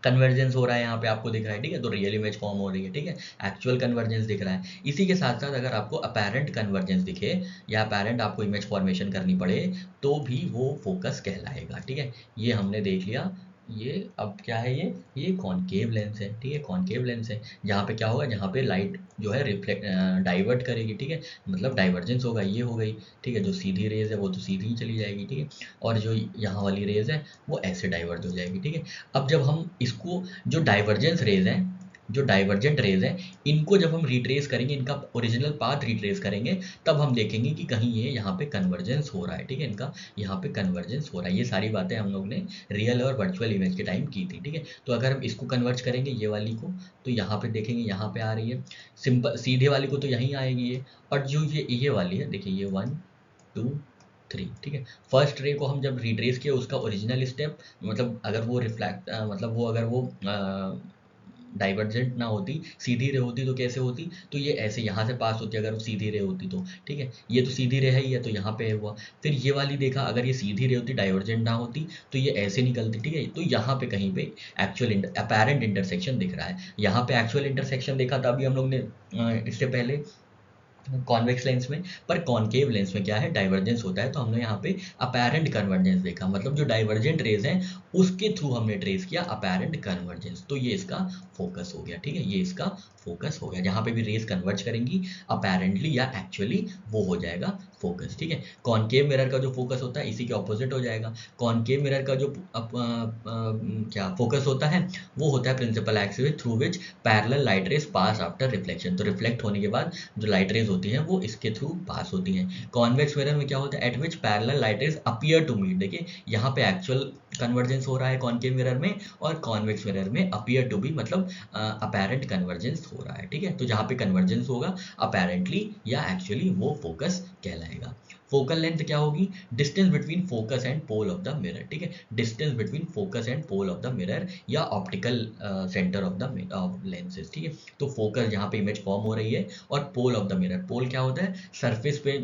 कन्वर्जेंस हो रहा है, यहाँ पे आपको दिख रहा है, ठीक है। तो रियल इमेज फॉर्म हो रही है, ठीक है। एक्चुअल कन्वर्जेंस दिख रहा है। इसी के साथ साथ अगर आपको अपेरेंट कन्वर्जेंस दिखे या अपेरेंट आपको इमेज फॉर्मेशन करनी पड़े तो भी वो फोकस कहलाएगा, ठीक है। ये हमने देख लिया। ये अब क्या है, ये कॉनकेव लेंस है, ठीक है। कॉनकेव लेंस है, जहाँ पे क्या होगा, जहाँ पे लाइट जो है रिफ्लेक्ट डाइवर्ट करेगी, ठीक है। मतलब डाइवर्जेंस होगा, ये हो गई, ठीक है। जो सीधी रेज है वो तो सीधी ही चली जाएगी, ठीक है। और जो यहाँ वाली रेज है वो ऐसे डाइवर्ट हो जाएगी, ठीक है। अब जब हम इसको, जो डाइवर्जेंस रेज हैं, जो डाइवर्जेंट रेज हैं, इनको जब हम रिट्रेस करेंगे, इनका ओरिजिनल पाथ रिट्रेस करेंगे, तब हम देखेंगे कि कहीं ये यहाँ पे कन्वर्जेंस हो रहा है, ठीक है। इनका यहाँ पे कन्वर्जेंस हो रहा है। ये सारी बातें हम लोग ने रियल और वर्चुअल इमेज के टाइम की थी, ठीक है। तो अगर हम इसको कन्वर्ज करेंगे ये वाली को, तो यहाँ पे देखेंगे यहाँ पे आ रही है, सिंपल सीधे वाली को तो यहीं आएगी ये, और जो ये वाली है, देखिए ये 1 2 3, ठीक है। फर्स्ट रे को हम जब रिट्रेस किया उसका ओरिजिनल स्टेप, मतलब अगर वो रिफ्लेक्ट मतलब वो अगर वो डाइवर्जेंट ना होती, सीधी रे होती, तो कैसे होती, तो ये ऐसे यहाँ से पास होती अगर वो सीधी रे होती तो, ठीक है। ये तो सीधी रे है ही है, तो यहाँ पे हुआ। फिर ये वाली देखा, अगर ये सीधी रे होती, डाइवर्जेंट ना होती, तो ये ऐसे निकलती, ठीक है। तो यहाँ पे कहीं पे एक्चुअल अपेरेंट इंटरसेक्शन दिख रहा है। यहाँ पे एक्चुअल इंटरसेक्शन देखा था अभी हम लोग ने इससे पहले कॉन्वेक्स लेंस में, पर कॉनकेव लेंस में क्या है, डाइवर्जेंस होता है। तो हमने यहाँ पे अपेरेंट कन्वर्जेंस देखा, मतलब जो डाइवर्जेंट रेज हैं उसके थ्रू हमने ट्रेस किया अपेरेंट कन्वर्जेंस, तो ये इसका फोकस हो गया, ठीक है। ये इसका फोकस हो गया, जहाँ पे भी रेज कन्वर्ज करेंगी अपेरेंटली या एक्चुअली, वो हो जाएगा फोकस, ठीक है। कॉनकेव मिरर का जो फोकस होता है इसी के ऑपोजिट हो जाएगा। कॉनकेव मिरर का जो क्या फोकस होता है, वो होता है principal axis through which parallel light rays pass after reflection, तो रिफ्लेक्ट होने के बाद जो लाइट रेज होती हैं वो इसके थ्रू पास होती हैं। कॉन्वेक्स मिरर में क्या होता है, at which parallel light rays appear to meet, देखिए यहाँ पे एक्चुअल कन्वर्जेंस हो रहा है कॉनकेव मिरर में, और कॉन्वेक्स मिरर में अपीयर टू बी मतलब अपेरेंट कन्वर्जेंस हो रहा है, ठीक है। तो जहाँ पे कन्वर्जेंस होगा अपेरेंटली या एक्चुअली, वो फोकस कहलाएगा। फोकल लेंथ क्या होगी, distance between focus and pole of the mirror, ठीक है। Distance between focus and pole of the mirror या optical centre of the lenses, ठीक है। तो फोकस जहाँ पे इमेज फॉर्म हो रही है, और पोल ऑफ द मिरर, पोल क्या होता है, सरफेस पे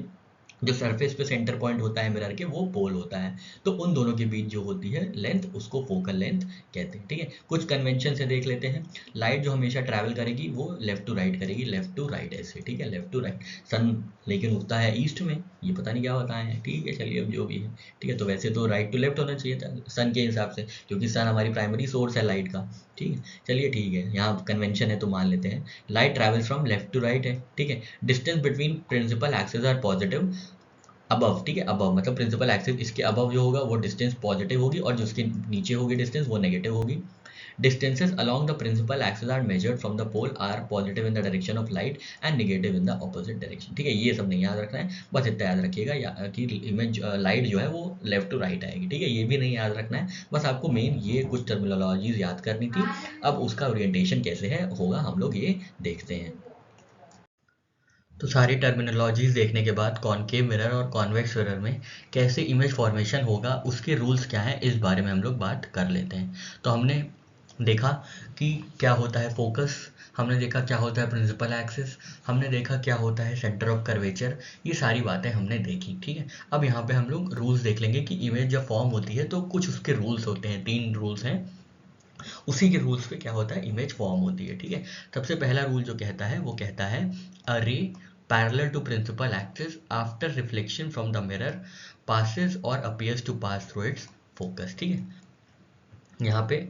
जो सरफेस पे सेंटर पॉइंट होता है मिरर के, वो पोल होता है। तो उन दोनों के बीच जो होती है लेंथ, उसको फोकल लेंथ कहते हैं। ठीक है, कुछ कन्वेंशन से देख लेते हैं। लाइट जो हमेशा ट्रैवल करेगी वो लेफ्ट टू राइट करेगी, लेफ्ट टू राइट ऐसे। ठीक है, लेफ्ट टू राइट। सन लेकिन उगता है ईस्ट में, ये पता नहीं क्या बताया है। ठीक है, चलिए अब जो भी है। ठीक है, तो वैसे तो राइट टू लेफ्ट होना चाहिए था सन के हिसाब से, क्योंकि सन हमारी प्राइमरी सोर्स है लाइट का। ठीक है, चलिए ठीक है, यहाँ कन्वेंशन है तो मान लेते हैं। Light travels from left to right है। ठीक है, distance between principal axis are positive above. ठीक है, अबव मतलब प्रिंसिपल एक्सिस, इसके अबव जो होगा वो डिस्टेंस पॉजिटिव होगी, और जो इसके नीचे होगी डिस्टेंस वो नेगेटिव होगी। Distances along the principal axis are measured from the pole are positive in the direction of light and negative in the opposite direction। ठीक है, ये सब नहीं याद रखना है, बस इतना याद रखिएगा कि इमेज लाइट जो है वो लेफ्ट टू राइट आएगी। ठीक है, ये भी नहीं याद रखना है, बस आपको मेन ये कुछ टर्मिनोलॉजीज याद करनी थी। अब उसका ओरिएंटेशन कैसे है होगा हम लोग ये देखते हैं। तो सारी टर्मिनोलॉजीज देखने के बाद कॉनकेव मिरर और कॉन्वेक्स मिरर में कैसे इमेज फॉर्मेशन होगा, उसके रूल्स क्या हैं, इस बारे में हम लोग बात कर लेते हैं। तो हमने देखा कि क्या होता है फोकस, हमने देखा क्या होता है प्रिंसिपल एक्सिस, हमने देखा क्या होता है सेंटर ऑफ कर्वेचर, ये सारी बातें हमने देखी। ठीक है, अब यहाँ पे हम लोग रूल्स देख लेंगे कि इमेज जब फॉर्म होती है तो कुछ उसके रूल्स होते हैं, 3 रूल्स हैं, उसी के रूल्स पे क्या होता है इमेज फॉर्म होती है। ठीक है, सबसे पहला रूल जो कहता है वो कहता है a ray parallel to principal axis after reflection from the mirror passes और appears to pass through its focus। ठीक है, यहाँ पे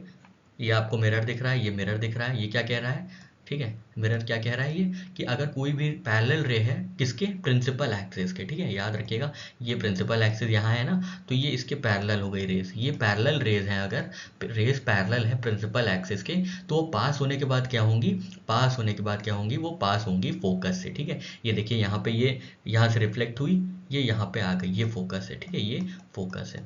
ये आपको मिरर दिख रहा है, ये मिरर दिख रहा है, ये क्या कह रहा है, ठीक है, मिरर क्या कह रहा है ये कि अगर कोई भी पैरेलल रे है किसके, प्रिंसिपल एक्सिस के। ठीक है, याद रखिएगा ये प्रिंसिपल एक्सिस यहाँ है ना, तो ये इसके पैरेलल हो गई रेस, ये पैरेलल रेस हैं। अगर रेस पैरेलल है प्रिंसिपल एक्सिस के तो वो पास होने के बाद क्या होंगी, पास होने के बाद क्या होंगी, वो पास होंगी फोकस से। ठीक है, ये देखिए यहाँ पे ये यहाँ से रिफ्लेक्ट हुई, ये यहाँ पे आ गई, ये फोकस है। ठीक है, ये फोकस है।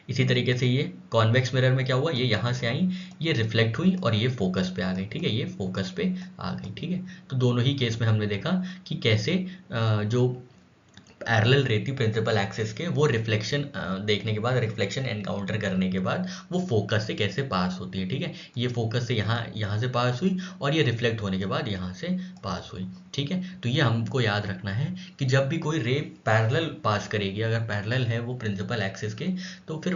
इसी तरीके से ये कॉन्वेक्स मिरर में क्या हुआ, ये यहाँ से आई, ये रिफ्लेक्ट हुई और ये फोकस पे आ गई। ठीक है, ये फोकस पे आ गई। ठीक है, तो दोनों ही केस में हमने देखा कि कैसे जो पैरेलल रहती प्रिंसिपल एक्सिस के, वो रिफ्लेक्शन देखने के बाद, रिफ्लेक्शन एनकाउंटर करने के बाद वो फोकस से कैसे पास होती है। ठीक है, ये फोकस से यहाँ से पास हुई और ये रिफ्लेक्ट होने के बाद यहाँ से पास हुई। ठीक है, तो ये हमको याद रखना है कि जब भी कोई रे पैरेलल पास करेगी, अगर पैरेलल है वो प्रिंसिपल एक्सिस के, तो फिर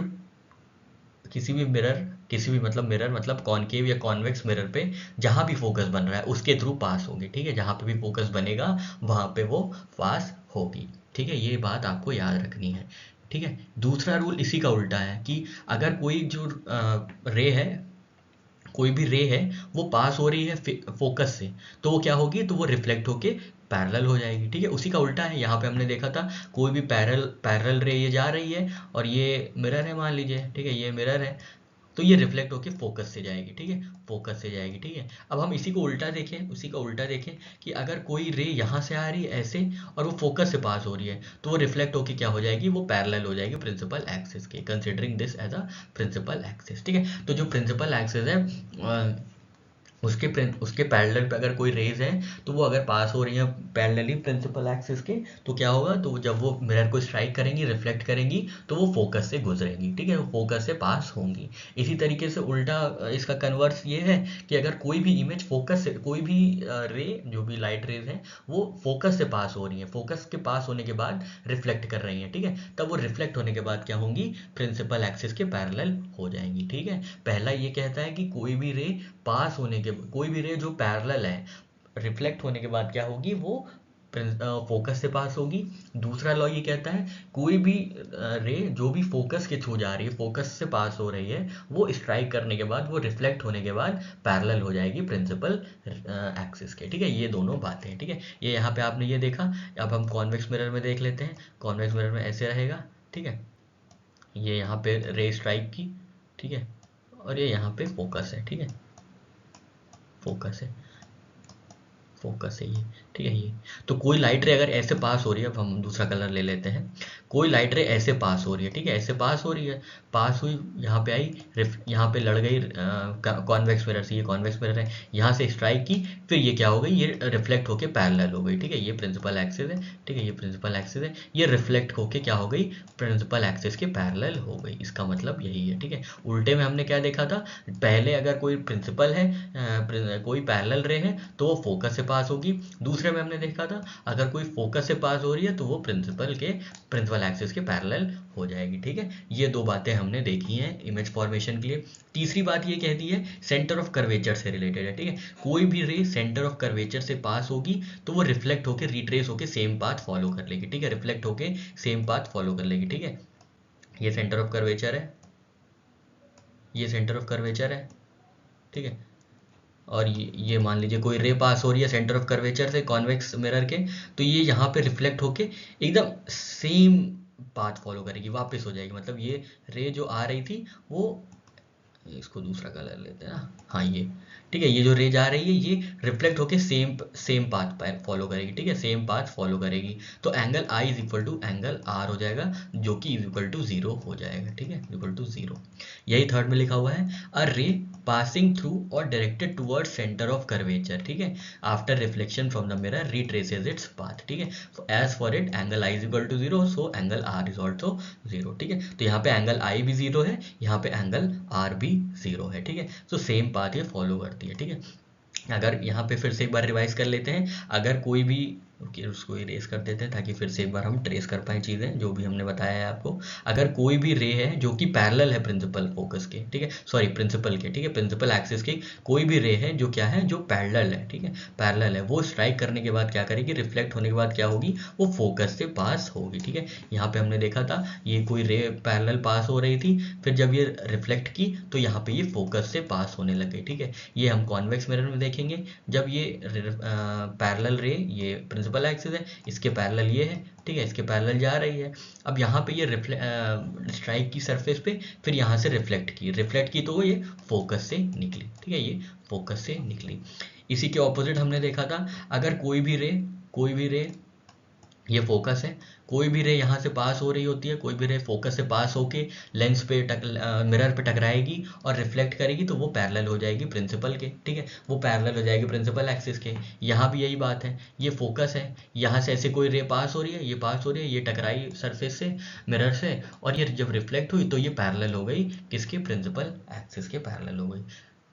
किसी भी मिरर मतलब कॉनकेव या कॉन्वेक्स मिरर पे जहाँ भी फोकस बन रहा है उसके थ्रू पास होगी। ठीक है, जहाँ पे भी फोकस बनेगा वहाँ पे वो पास होगी। ठीक है, ये बात आपको याद रखनी है। ठीक है, दूसरा रूल इसी का उल्टा है कि अगर कोई जो रे है, कोई भी रे है वो पास हो रही है फोकस से, तो वो क्या होगी, तो वो रिफ्लेक्ट होके पैरेलल हो जाएगी। ठीक है, उसी का उल्टा है। यहाँ पे हमने देखा था कोई भी पैरेलल रे ये जा रही है और ये मिरर है मान लीजिए। ठीक है, ये मिरर है तो ये रिफ्लेक्ट होके फोकस से जाएगी। ठीक है, फोकस से जाएगी। ठीक है, अब हम इसी को उल्टा देखें, उसी का उल्टा देखें कि अगर कोई रे यहाँ से आ रही है ऐसे और वो फोकस से पास हो रही है, तो वो रिफ्लेक्ट होके क्या हो जाएगी, वो पैरेलल हो जाएगी प्रिंसिपल एक्सिस के, considering this as a principal axis. ठीक है, तो जो प्रिंसिपल एक्सिस है उसके पैरेलल पे अगर कोई रेज है तो वो अगर पास हो रही है पैरेलली प्रिंसिपल एक्सिस के, तो क्या होगा, तो जब वो मिरर को स्ट्राइक करेंगी, रिफ्लेक्ट करेंगी, तो वो फोकस से गुजरेंगी। ठीक है, वो फोकस से पास होंगी। इसी तरीके से उल्टा इसका कन्वर्स ये है कि अगर कोई भी इमेज फोकस से, कोई भी रे जो भी लाइट रेज है वो फोकस से पास हो रही है, फोकस के पास होने के बाद रिफ्लेक्ट कर रही है। ठीक है, तब वो रिफ्लेक्ट होने के बाद क्या होंगी, प्रिंसिपल एक्सिस के पैरेलल हो जाएंगी। ठीक है, पहला ये कहता है कि कोई भी रे पास होने के, कोई भी रे जो पैरेलल है रिफ्लेक्ट होने के बाद क्या होगी, वो फोकस से पास होगी। दूसरा लॉ ये कहता है कोई भी रे जो भी फोकस के थ्रू जा रही है, फोकस से पास हो रही है, वो स्ट्राइक करने के बाद, वो रिफ्लेक्ट होने के बाद पैरेलल हो जाएगी प्रिंसिपल एक्सिस के। ठीक है, ये दोनों बातें। ठीक है, ये यहाँ पे आपने ये देखा। अब हम कॉन्वेक्स मिरर में देख लेते हैं। कॉन्वेक्स मिरर में ऐसे रहेगा। ठीक है, ये यहाँ पे रे स्ट्राइक की, ठीक है, और ये यहाँ पे फोकस है। ठीक है, फोकस है, फोकस है ये। ठीक है, ये तो कोई लाइट रे अगर ऐसे पास हो रही है, अब हम दूसरा कलर ले लेते हैं। कोई लाइट रे ऐसे पास हो रही है, ठीक है, ऐसे पास हो रही है, पास हुई, यहाँ पे आई, यहाँ पे लड़ गई कॉन्वेक्स मिरर से, ये कॉन्वेक्स मिरर है, यहाँ से स्ट्राइक की, फिर ये क्या हो गई, ये रिफ्लेक्ट होके पैरेलल हो गई। ठीक है, ये प्रिंसिपल एक्सिस है। ठीक है, ये प्रिंसिपल एक्सिस है, ये रिफ्लेक्ट होके क्या हो गई, प्रिंसिपल एक्सिस के पैरेलल हो गई। इसका मतलब यही है। ठीक है, उल्टे में हमने क्या देखा था, पहले अगर कोई प्रिंसिपल है, कोई पैरेलल रे है तो वो फोकस से पास होगी। दूसरे में हमने देखा था अगर कोई फोकस से पास हो रही है तो वो प्रिंसिपल एक्सिस के पैरेलल हो जाएगी। ठीक है, ये दो बातें हमने देखी हैं इमेज फॉर्मेशन के लिए। तीसरी बात ये कहती है सेंटर ऑफ कर्वेचर से रिलेटेड है। ठीक है, कोई भी रे सेंटर ऑफ कर्वेचर से पास होगी तो वो रिफ्लेक्ट होकर रिट्रेस होकर सेम पाथ फॉलो कर लेगी। ठीक है, रिफ्लेक्ट होकर सेम पाथ फॉलो कर लेगी। ठीक है, ये सेंटर ऑफ कर्वेचर है, ये सेंटर ऑफ कर्वेचर है। ठीक है, और ये मान लीजिए कोई रे पास हो रही है सेंटर ऑफ कर्वेचर से कॉन्वेक्स मिरर के, तो ये यहाँ पे रिफ्लेक्ट होके एकदम सेम पाथ फॉलो करेगी, वापस हो जाएगी। मतलब ये रे जो आ रही थी वो, इसको दूसरा कलर लेते हैं ना, हाँ ये, ठीक है, ये जो रे जा रही है ये रिफ्लेक्ट होके सेम पाथ फॉलो करेगी। ठीक है, सेम पाथ फॉलो करेगी, तो angle i is equal to angle r हो जाएगा, जो कि इज इक्वल टू 0 हो जाएगा। ठीक है, इक्वल टू 0। यही थर्ड में लिखा हुआ है, अ रे पासिंग थ्रू और directed toward centre of curvature. ठीक है, after reflection from the mirror retraces its path. ठीक है, as for it angle i is equal to 0, so angle r is also 0। ठीक है, तो यहाँ पे एंगल आई भी 0 है, यहाँ पे एंगल आर भी 0 है। ठीक है, तो सेम पाथ ये फॉलो करती है। ठीक है, अगर यहाँ पे फिर से एक बार रिवाइज कर लेते हैं, अगर कोई भी, उसको इरेज कर देते हैं ताकि फिर से एक बार हम ट्रेस कर पाए चीज़ें जो भी हमने बताया है आपको। अगर कोई भी रे है जो कि पैरेलल है प्रिंसिपल फोकस के, ठीक है, सॉरी प्रिंसिपल के, ठीक है, प्रिंसिपल एक्सिस की कोई भी रे है जो क्या है, जो पैरेलल है, ठीक है, पैरेलल है, वो स्ट्राइक करने के बाद क्या करेगी, रिफ्लेक्ट होने के बाद क्या होगी, वो फोकस से पास होगी। ठीक है, यहाँ पे हमने देखा था ये कोई रे पैरेलल पास हो रही थी, फिर जब ये रिफ्लेक्ट की तो यहाँ पे ये फोकस से पास होने लग गई। ठीक है, ये हम कॉन्वेक्स मिरर में देखेंगे, जब ये पैरेलल रे, ये प्रिंसिपल एक्सिस है, इसके पैरेलल ये है, ठीक है, इसके पैरेलल जा रही है। अब यहाँ पे ये स्ट्राइक की सरफेस पे, फिर यहाँ से रिफ्लेक्ट की तो ये फोकस से निकली। ठीक है, ये फोकस से निकली। इसी के ऑपोजिट हमने देखा था, अगर कोई भी रे ये फोकस है, कोई भी रे यहाँ से पास हो रही होती है, कोई भी रे फोकस से पास होके लेंस पे मिरर पे टकराएगी और रिफ्लेक्ट करेगी तो वो पैरेलल हो जाएगी प्रिंसिपल के। ठीक है, वो पैरेलल हो जाएगी प्रिंसिपल एक्सिस के। यहाँ भी यही बात है, ये फोकस है, यहाँ से ऐसे कोई रे पास हो रही है, ये पास हो रही है, ये टकराई सरफेस से, मिरर से, और ये जब रिफ्लेक्ट हुई तो ये पैरेलल हो गई किसके, प्रिंसिपल एक्सिस के पैरेलल हो गई।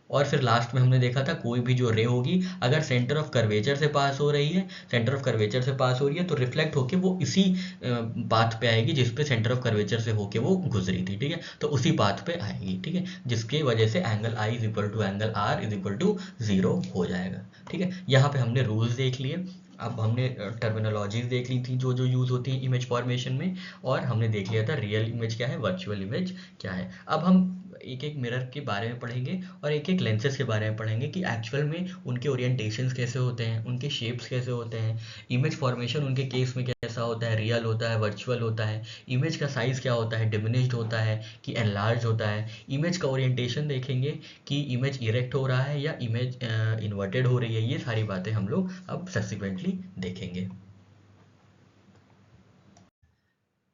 और फिर लास्ट में हमने देखा था कोई भी जो रे होगी अगर सेंटर ऑफ कर्वेचर से पास हो रही है, सेंटर ऑफ कर्वेचर से पास हो रही है तो रिफ्लेक्ट होके वो इसी पाथ पे आएगी जिस पे सेंटर ऑफ कर्वेचर से होके वो गुजरी थी। ठीक है, तो उसी पाथ पे आएगी। ठीक है, जिसके वजह से angle i is equal to angle r is equal to 0 हो जाएगा। ठीक है, यहाँ पे हमने रूल्स देख लिए, अब हमने टर्मिनोलॉजीज देख ली थी जो जो यूज़ होती हैं इमेज फॉर्मेशन में, और हमने देख लिया था रियल इमेज क्या है, वर्चुअल इमेज क्या है। अब हम एक एक मिरर के बारे में पढ़ेंगे और एक एक लेंसेज के बारे में पढ़ेंगे कि एक्चुअल में उनके ओरिएंटेशंस कैसे होते हैं, उनके शेप्स कैसे होते हैं, इमेज फॉर्मेशन उनके केस में कैसा होता है, रियल होता है, वर्चुअल होता है, इमेज का साइज़ क्या होता है, डिमिनिश्ड होता है कि एनलार्ज होता है, इमेज का ओरिएंटेशन देखेंगे कि इमेज इरेक्ट हो रहा है या इमेज इन्वर्टेड हो रही है। ये सारी बातें हम लोग अब सब्सिक्वेंटली देखेंगे।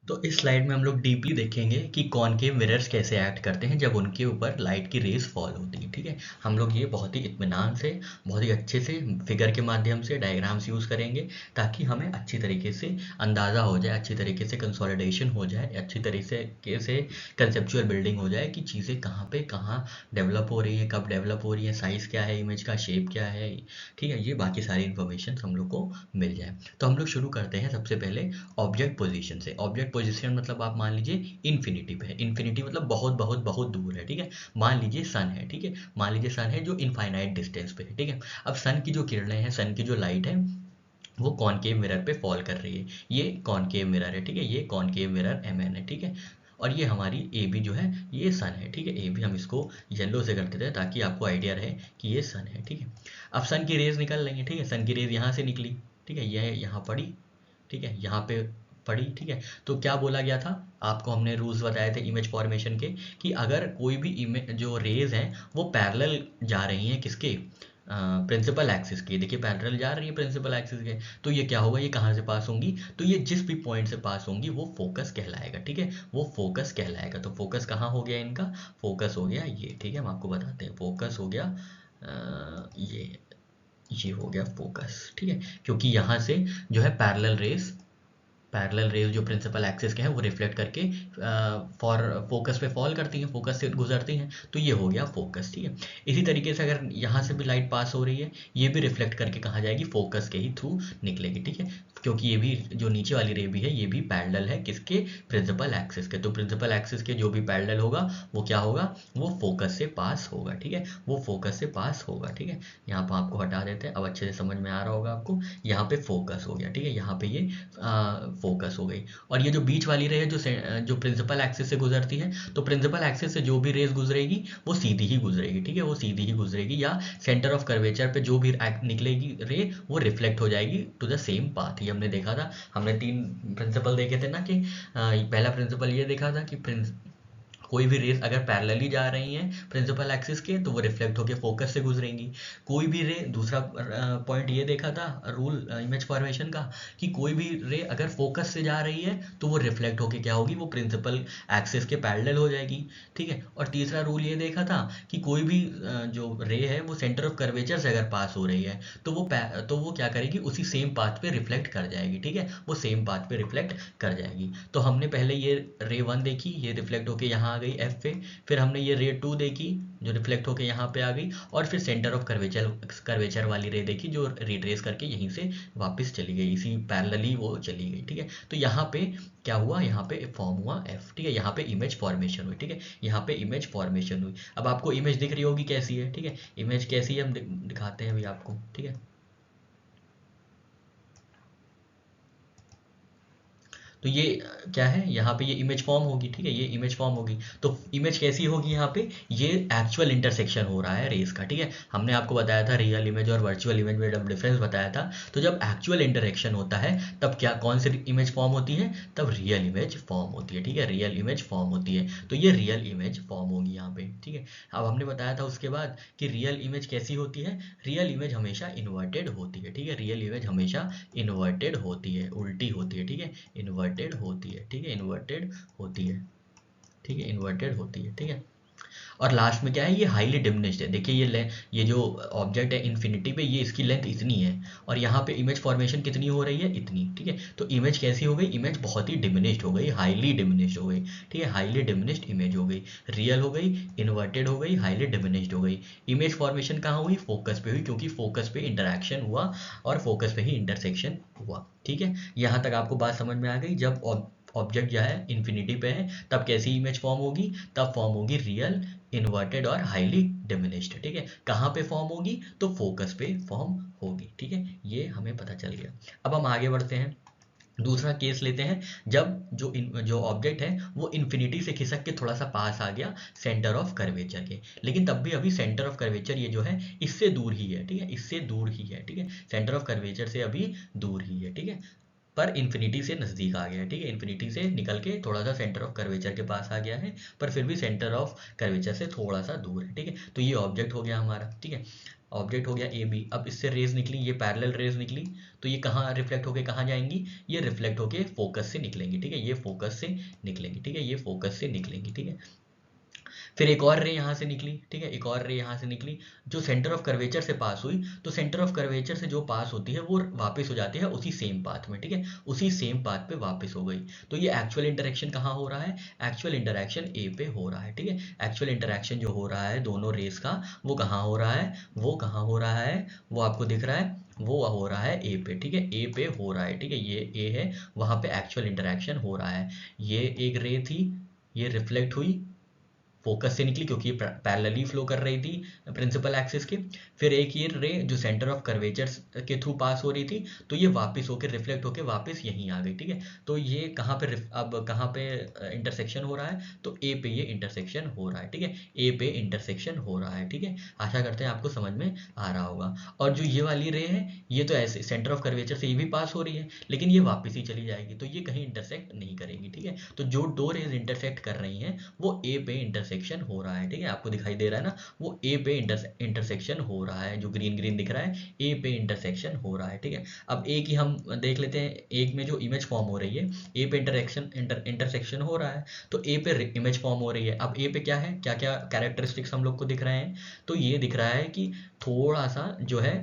तो इस स्लाइड में हम लोग डीपली देखेंगे कि कॉनकेव मिरर्स कैसे एक्ट करते हैं जब उनके ऊपर लाइट की रेज फॉल होती है। ठीक है, हम लोग ये बहुत ही इत्मीनान से, बहुत ही अच्छे से फिगर के माध्यम से डायग्राम्स यूज़ करेंगे ताकि हमें अच्छी तरीके से अंदाज़ा हो जाए, अच्छी तरीके से कंसोलिडेशन हो जाए, अच्छी तरीके से कंसेप्चुअल बिल्डिंग हो जाए कि चीज़ें कहाँ पे कहाँ डेवलप हो रही है, कब डेवलप हो रही है, साइज़ क्या है, इमेज का शेप क्या है। ठीक है, ये बाकी सारी इन्फॉर्मेशन हम लोग को मिल जाए। तो हम लोग शुरू करते हैं सबसे पहले ऑब्जेक्ट पोजीशन से। ऑब्जेक्ट पोजीशन मतलब आप मान लीजिए इन्फिनिटी पे है, इन्फिनिटी मतलब बहुत बहुत बहुत दूर है। ठीक है, मान लीजिए सन है, ठीक है, मान लीजिए सन है जो इनफाइनाइट डिस्टेंस पे है। ठीक है, अब सन की जो किरणें हैं, सन की जो लाइट है वो कॉनकेव मिरर पे फॉल कर रही है। ये कॉनकेव मिरर है, ठीक है, ये कॉनकेव मिरर MN है। ठीक है, और ये हमारी AB जो है ये सन है। ठीक है, AB हम इसको येलो से कर देते हैं ताकि आपको आइडिया रहे कि ये सन है। ठीक है, अब सन की रेज निकल रही है। ठीक है, सन की रेज यहाँ से निकली, ठीक है, यह यहाँ पड़ी, ठीक है, यहाँ पे पड़ी। ठीक है, तो क्या बोला गया था आपको, हमने रूल्स बताए थे इमेज फॉर्मेशन के कि अगर कोई भी इमेज जो रेज हैं वो पैरेलल जा रही हैं किसके, प्रिंसिपल एक्सिस की, देखिए पैरेलल जा रही है प्रिंसिपल एक्सिस के, तो ये क्या होगा, ये कहाँ से पास होंगी, तो ये जिस भी पॉइंट से पास होंगी वो फोकस कहलाएगा। ठीक है, वो फोकस कहलाएगा। तो फोकस कहाँ हो गया इनका, फोकस हो गया ये। ठीक है, हम आपको बताते हैं, फोकस हो गया ये हो गया फोकस। ठीक है, क्योंकि यहाँ से जो है पैरेलल पैरेलल रेज जो प्रिंसिपल एक्सिस के हैं वो रिफ्लेक्ट करके फॉर फोकस पे फॉल करती हैं, फोकस से गुजरती हैं, तो ये हो गया फोकस। ठीक है, इसी तरीके से अगर यहाँ से भी लाइट पास हो रही है, ये भी रिफ्लेक्ट करके कहाँ जाएगी, फोकस के ही थ्रू निकलेगी। ठीक है, क्योंकि ये भी जो नीचे वाली रे भी है ये भी पैरेलल है किसके, प्रिंसिपल एक्सिस के। तो प्रिंसिपल एक्सिस के जो भी पैरेलल होगा वो क्या होगा, वो फोकस से पास होगा। ठीक है, वो फोकस से पास होगा। ठीक है, यहाँ पर आपको हटा देते हैं, अब अच्छे से समझ में आ रहा होगा आपको। यहाँ पे फोकस हो गया। ठीक है, यहाँ पे ये फोकस हो गई। और ये जो बीच वाली रे है जो प्रिंसिपल एक्सिस से गुजरती है, तो प्रिंसिपल एक्सिस से जो भी रेज गुजरेगी वो सीधी ही गुजरेगी। ठीक है, वो सीधी ही गुजरेगी, या सेंटर ऑफ कर्वेचर पे जो भी निकलेगी रे वो रिफ्लेक्ट हो जाएगी टू द सेम पाथ। ये हमने देखा था, हमने 3 प्रिंसिपल देखे थे ना कि पहला प्रिंसिपल ये देखा था कि कोई भी रेस अगर पैरेलली जा रही हैं प्रिंसिपल एक्सिस के तो वो रिफ्लेक्ट होकर फोकस से गुजरेंगी। कोई भी रे, दूसरा पॉइंट ये देखा था रूल इमेज फॉर्मेशन का, कि कोई भी रे अगर फोकस से जा रही है तो वो रिफ्लेक्ट होकर क्या होगी, वो प्रिंसिपल एक्सिस के पैरेलल हो जाएगी। ठीक है, और तीसरा रूल ये देखा था कि कोई भी जो रे है वो सेंटर ऑफ कर्वेचर से अगर पास हो रही है तो वो क्या करेगी, उसी सेम पाथ पे रिफ्लेक्ट कर जाएगी। ठीक है, वो सेम पाथ पे रिफ्लेक्ट कर जाएगी। तो हमने पहले ये रे 1 देखी, ये रिफ्लेक्ट होके यहाँ आ गई एफ पे, फिर हमने ये रे 2 देखी जो रिफ्लेक्ट होके यहाँ पे आ गई, और फिर सेंटर ऑफ कर्वेचर वाली रे देखी जो रिट्रेस करके यहीं से वापस चली गई, इसी पैरेलली वो चली गई। ठीक है, तो यहाँ पे क्या हुआ, यहाँ पे फॉर्म हुआ एफ। ठीक है, यहाँ पे इमेज फॉर्मेशन हुई। ठीक है, यहाँ पे इमेज फॉर्मेशन हुई। अब आपको इमेज दिख रही होगी कैसी है। ठीक है, इमेज कैसी है हम दिखाते हैं अभी आपको। ठीक है, तो ये क्या है, यहाँ पे ये इमेज फॉर्म होगी। ठीक है, ये इमेज फॉर्म होगी, तो इमेज कैसी होगी, यहाँ पे ये एक्चुअल इंटरसेक्शन हो रहा है रेस का। ठीक है, हमने आपको बताया था रियल इमेज और वर्चुअल इमेज में जब डिफरेंस बताया था, तो जब एक्चुअल इंटरेक्शन होता है तब क्या, कौन सी इमेज फॉर्म होती है, तब रियल इमेज फॉर्म होती है। ठीक है, रियल इमेज फॉर्म होती है, तो ये रियल इमेज फॉर्म होगी यहाँ पे। ठीक है, अब हमने बताया था उसके बाद कि रियल इमेज कैसी होती है, रियल इमेज हमेशा इन्वर्टेड होती है। ठीक है, रियल इमेज हमेशा इन्वर्टेड होती है, उल्टी होती है। ठीक है, इन्वर्टेड होती है। ठीक है, इन्वर्टेड होती है। ठीक है, इन्वर्टेड होती है। ठीक है, और लास्ट में क्या है, ये हाईली डिमिनिश्ड है। देखिए ये जो ऑब्जेक्ट है इन्फिनिटी पे, ये इसकी लेंथ इतनी है, और यहाँ पे इमेज फॉर्मेशन कितनी हो रही है, इतनी। ठीक है, तो इमेज कैसी हो गई, इमेज बहुत ही डिमिनिश्ड हो गई, हाईली डिमिनिश्ड हो गई। ठीक है, हाईली डिमिनिश्ड इमेज हो गई, रियल हो गई, इन्वर्टेड हो गई, हाईली डिमिनिश्ड हो गई। इमेज फॉर्मेशन कहाँ हुई, फोकस पे हुई, क्योंकि फोकस पे इंटरेक्शन हुआ और फोकस पे ही इंटरसेक्शन हुआ। ठीक है, यहाँ तक आपको बात समझ में आ गई। जब ऑब्जेक्ट जो है इन्फिनिटी पे है तब कैसी इमेज फॉर्म होगी, तब फॉर्म होगी रियल, इन्वर्टेड और हाईली डिमिनिश्ड। ठीक है, कहाँ पे फॉर्म होगी, तो फोकस पे फॉर्म होगी। ठीक है, ये हमें पता चल गया। अब हम आगे बढ़ते हैं, दूसरा केस लेते हैं, जब जो ऑब्जेक्ट है वो इन्फिनिटी से खिसक के थोड़ा सा पास आ गया सेंटर ऑफ कर्वेचर के, लेकिन तब भी अभी सेंटर ऑफ कर्वेचर ये जो है इससे दूर ही है। ठीक है, इससे दूर ही है। ठीक है, सेंटर ऑफ कर्वेचर से अभी दूर ही है। ठीक है, पर इन्फिनिटी से नज़दीक आ गया है। ठीक है, इन्फिनिटी से निकल के थोड़ा सा सेंटर ऑफ कर्वेचर के पास आ गया है, पर फिर भी सेंटर ऑफ कर्वेचर से थोड़ा सा दूर है। ठीक है, तो ये ऑब्जेक्ट हो गया हमारा। ठीक है, ऑब्जेक्ट हो गया ए बी। अब इससे रेज निकली, ये पैरेलल रेज निकली, तो ये कहाँ रिफ्लेक्ट होके कहाँ जाएंगी, ये रिफ्लेक्ट होके फोकस से निकलेंगी। ठीक है, ये फोकस से निकलेंगी। ठीक है, ये फोकस से निकलेंगी। ठीक है, फिर एक और रे यहाँ से निकली। ठीक है, एक और रे यहाँ से निकली जो सेंटर ऑफ कर्वेचर से पास हुई, तो सेंटर ऑफ कर्वेचर से जो पास होती है वो वापस हो जाती है उसी सेम पाथ में। ठीक है, उसी सेम पाथ पे वापस हो गई, तो ये एक्चुअल इंटरेक्शन कहाँ हो रहा है, एक्चुअल इंटरेक्शन ए पे हो रहा है। ठीक है, एक्चुअल इंटरेक्शन जो हो रहा है दोनों रेस का, वो कहाँ हो रहा है, वो कहाँ हो रहा है, वो आपको दिख रहा है, वो हो रहा है ए पे। ठीक है, ए पे हो रहा है। ठीक है, ये ए है, वहाँ पे एक्चुअल इंटरेक्शन हो रहा है। ये एक रे थी, ये रिफ्लेक्ट हुई, फोकस से निकली क्योंकि ये पैरेलली फ्लो कर रही थी प्रिंसिपल एक्सिस के। फिर एक ये रे जो सेंटर ऑफ कर्वेचर के थ्रू पास हो रही थी, तो ये वापस होकर रिफ्लेक्ट होकर वापस यहीं आ गई। ठीक है, तो ये कहाँ पे अब कहाँ पे इंटरसेक्शन हो रहा है, तो ए पे ये इंटरसेक्शन हो रहा है। ठीक है, ए पे इंटरसेक्शन हो रहा है। ठीक है, आशा करते हैं आपको समझ में आ रहा होगा। और जो ये वाली रे है, ये तो ऐसे सेंटर ऑफ कर्वेचर से ये भी पास हो रही है, लेकिन ये वापस ही चली जाएगी, तो ये कहीं इंटरसेक्ट नहीं करेगी। ठीक है, तो जो दो रेज इंटरसेक्ट कर रही हैं वो ए पे इंटरसेक्शन हो रहा है। ठीक है, आपको दिखाई दे रहा है ना, वो ए पे इंटरसेक्शन हो रहा है, जो ग्रीन ग्रीन दिख रहा है ए पे इंटरसेक्शन हो रहा है। ठीक है, अब ए की हम देख लेते हैं, एक में जो इमेज फॉर्म हो रही है ए पे इंटरसेक्शन हो रहा है, तो ए पे इमेज फॉर्म हो रही है। अब ए पे क्या है, क्या क्या कैरेक्टरिस्टिक्स हम लोग को दिख रहे हैं, तो ये दिख रहा है कि थोड़ा सा जो है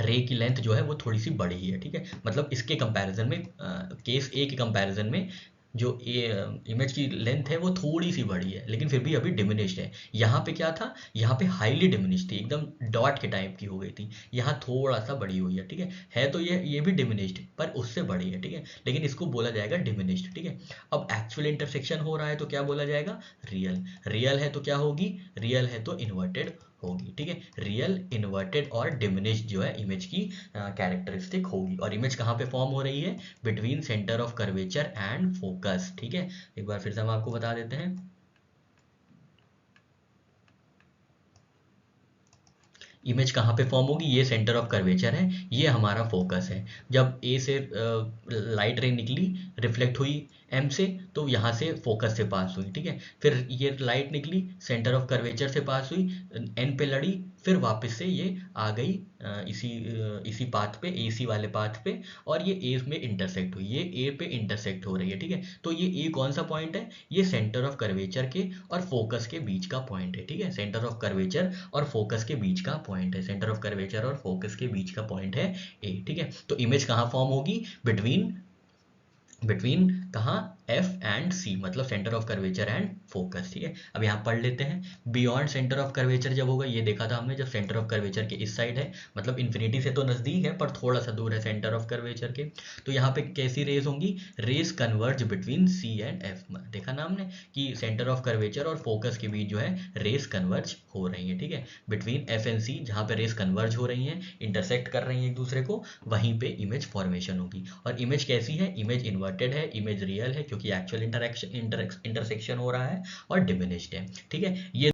रे की लेंथ जो है वो थोड़ी सी बड़ी है, ठीक है, मतलब इसके कंपैरिजन में, केस ए के कंपैरिजन में जो इमेज की लेंथ है वो थोड़ी सी बड़ी है, लेकिन फिर भी अभी डिमिनिश्ड है। यहाँ पे क्या था, यहाँ पे हाईली डिमिनिश्ड थी, एकदम डॉट के टाइप की हो गई थी, यहाँ थोड़ा सा बड़ी हुई है, ठीक है तो ये भी डिमिनिश्ड पर उससे बड़ी है, ठीक है, लेकिन इसको बोला जाएगा डिमिनिश्ड, ठीक है। अब एक्चुअल इंटरसेक्शन हो रहा है तो क्या बोला जाएगा, रियल। रियल है तो क्या होगी, रियल है तो इन्वर्टेड होगी, ठीक है। रियल, इन्वर्टेड और डिमिनिश्ड जो है इमेज की कैरेक्टरिस्टिक होगी। और इमेज कहाँ पे फॉर्म हो रही है, between centre of curvature and focus, ठीक है। एक बार फिर से हम आपको बता देते हैं, इमेज कहाँ पे फॉर्म होगी, ये सेंटर ऑफ कर्वेचर है, ये हमारा फोकस है। जब ए से लाइट रे निकली, रिफ्लेक्ट हुई एम से, तो यहाँ से फोकस से पास हुई, ठीक है। फिर ये लाइट निकली, सेंटर ऑफ कर्वेचर से पास हुई, एन पे लड़ी, फिर वापस से ये आ गई इसी पाथ पे, ए सी वाले पाथ पे, और ये ए में इंटरसेक्ट हुई, ये ए पे इंटरसेक्ट हो रही है, ठीक है। तो ये ए कौन सा पॉइंट है, ये सेंटर ऑफ कर्वेचर के और फोकस के बीच का पॉइंट है, ठीक है। सेंटर ऑफ कर्वेचर और फोकस के बीच का पॉइंट है, सेंटर ऑफ कर्वेचर और फोकस के बीच का पॉइंट है ए, ठीक है। तो इमेज कहाँ फॉर्म होगी, बिटवीन बिटवीन कहाँ, एफ एंड सी, मतलब centre of curvature and focus, ठीक है। अब यहाँ पढ़ लेते हैं, बियॉन्ड सेंटर ऑफ कर्वेचर जब होगा, ये देखा था हमने, जब सेंटर ऑफ कर्वेचर के इस साइड है, मतलब इन्फिनिटी से तो नजदीक है पर थोड़ा सा दूर है सेंटर ऑफ कर्वेचर के, तो यहाँ पे कैसी रेज होंगी, rays converge between C and F. देखा ना हमने कि सेंटर ऑफ कर्वेचर और फोकस के बीच जो है रेज कन्वर्ज हो रही है, ठीक है, बिटवीन एफ एंड सी, जहाँ पे रेज कन्वर्ज हो रही हैं, इंटरसेक्ट कर रही हैं एक दूसरे को, वहीं पे इमेज फॉर्मेशन होगी। और इमेज कैसी है, इमेज इन्वर्टेड है, इमेज रियल है क्योंकि एक्चुअल इंटरसेक्शन हो रहा है, और डिमिनिश्ड है, ठीक है। ये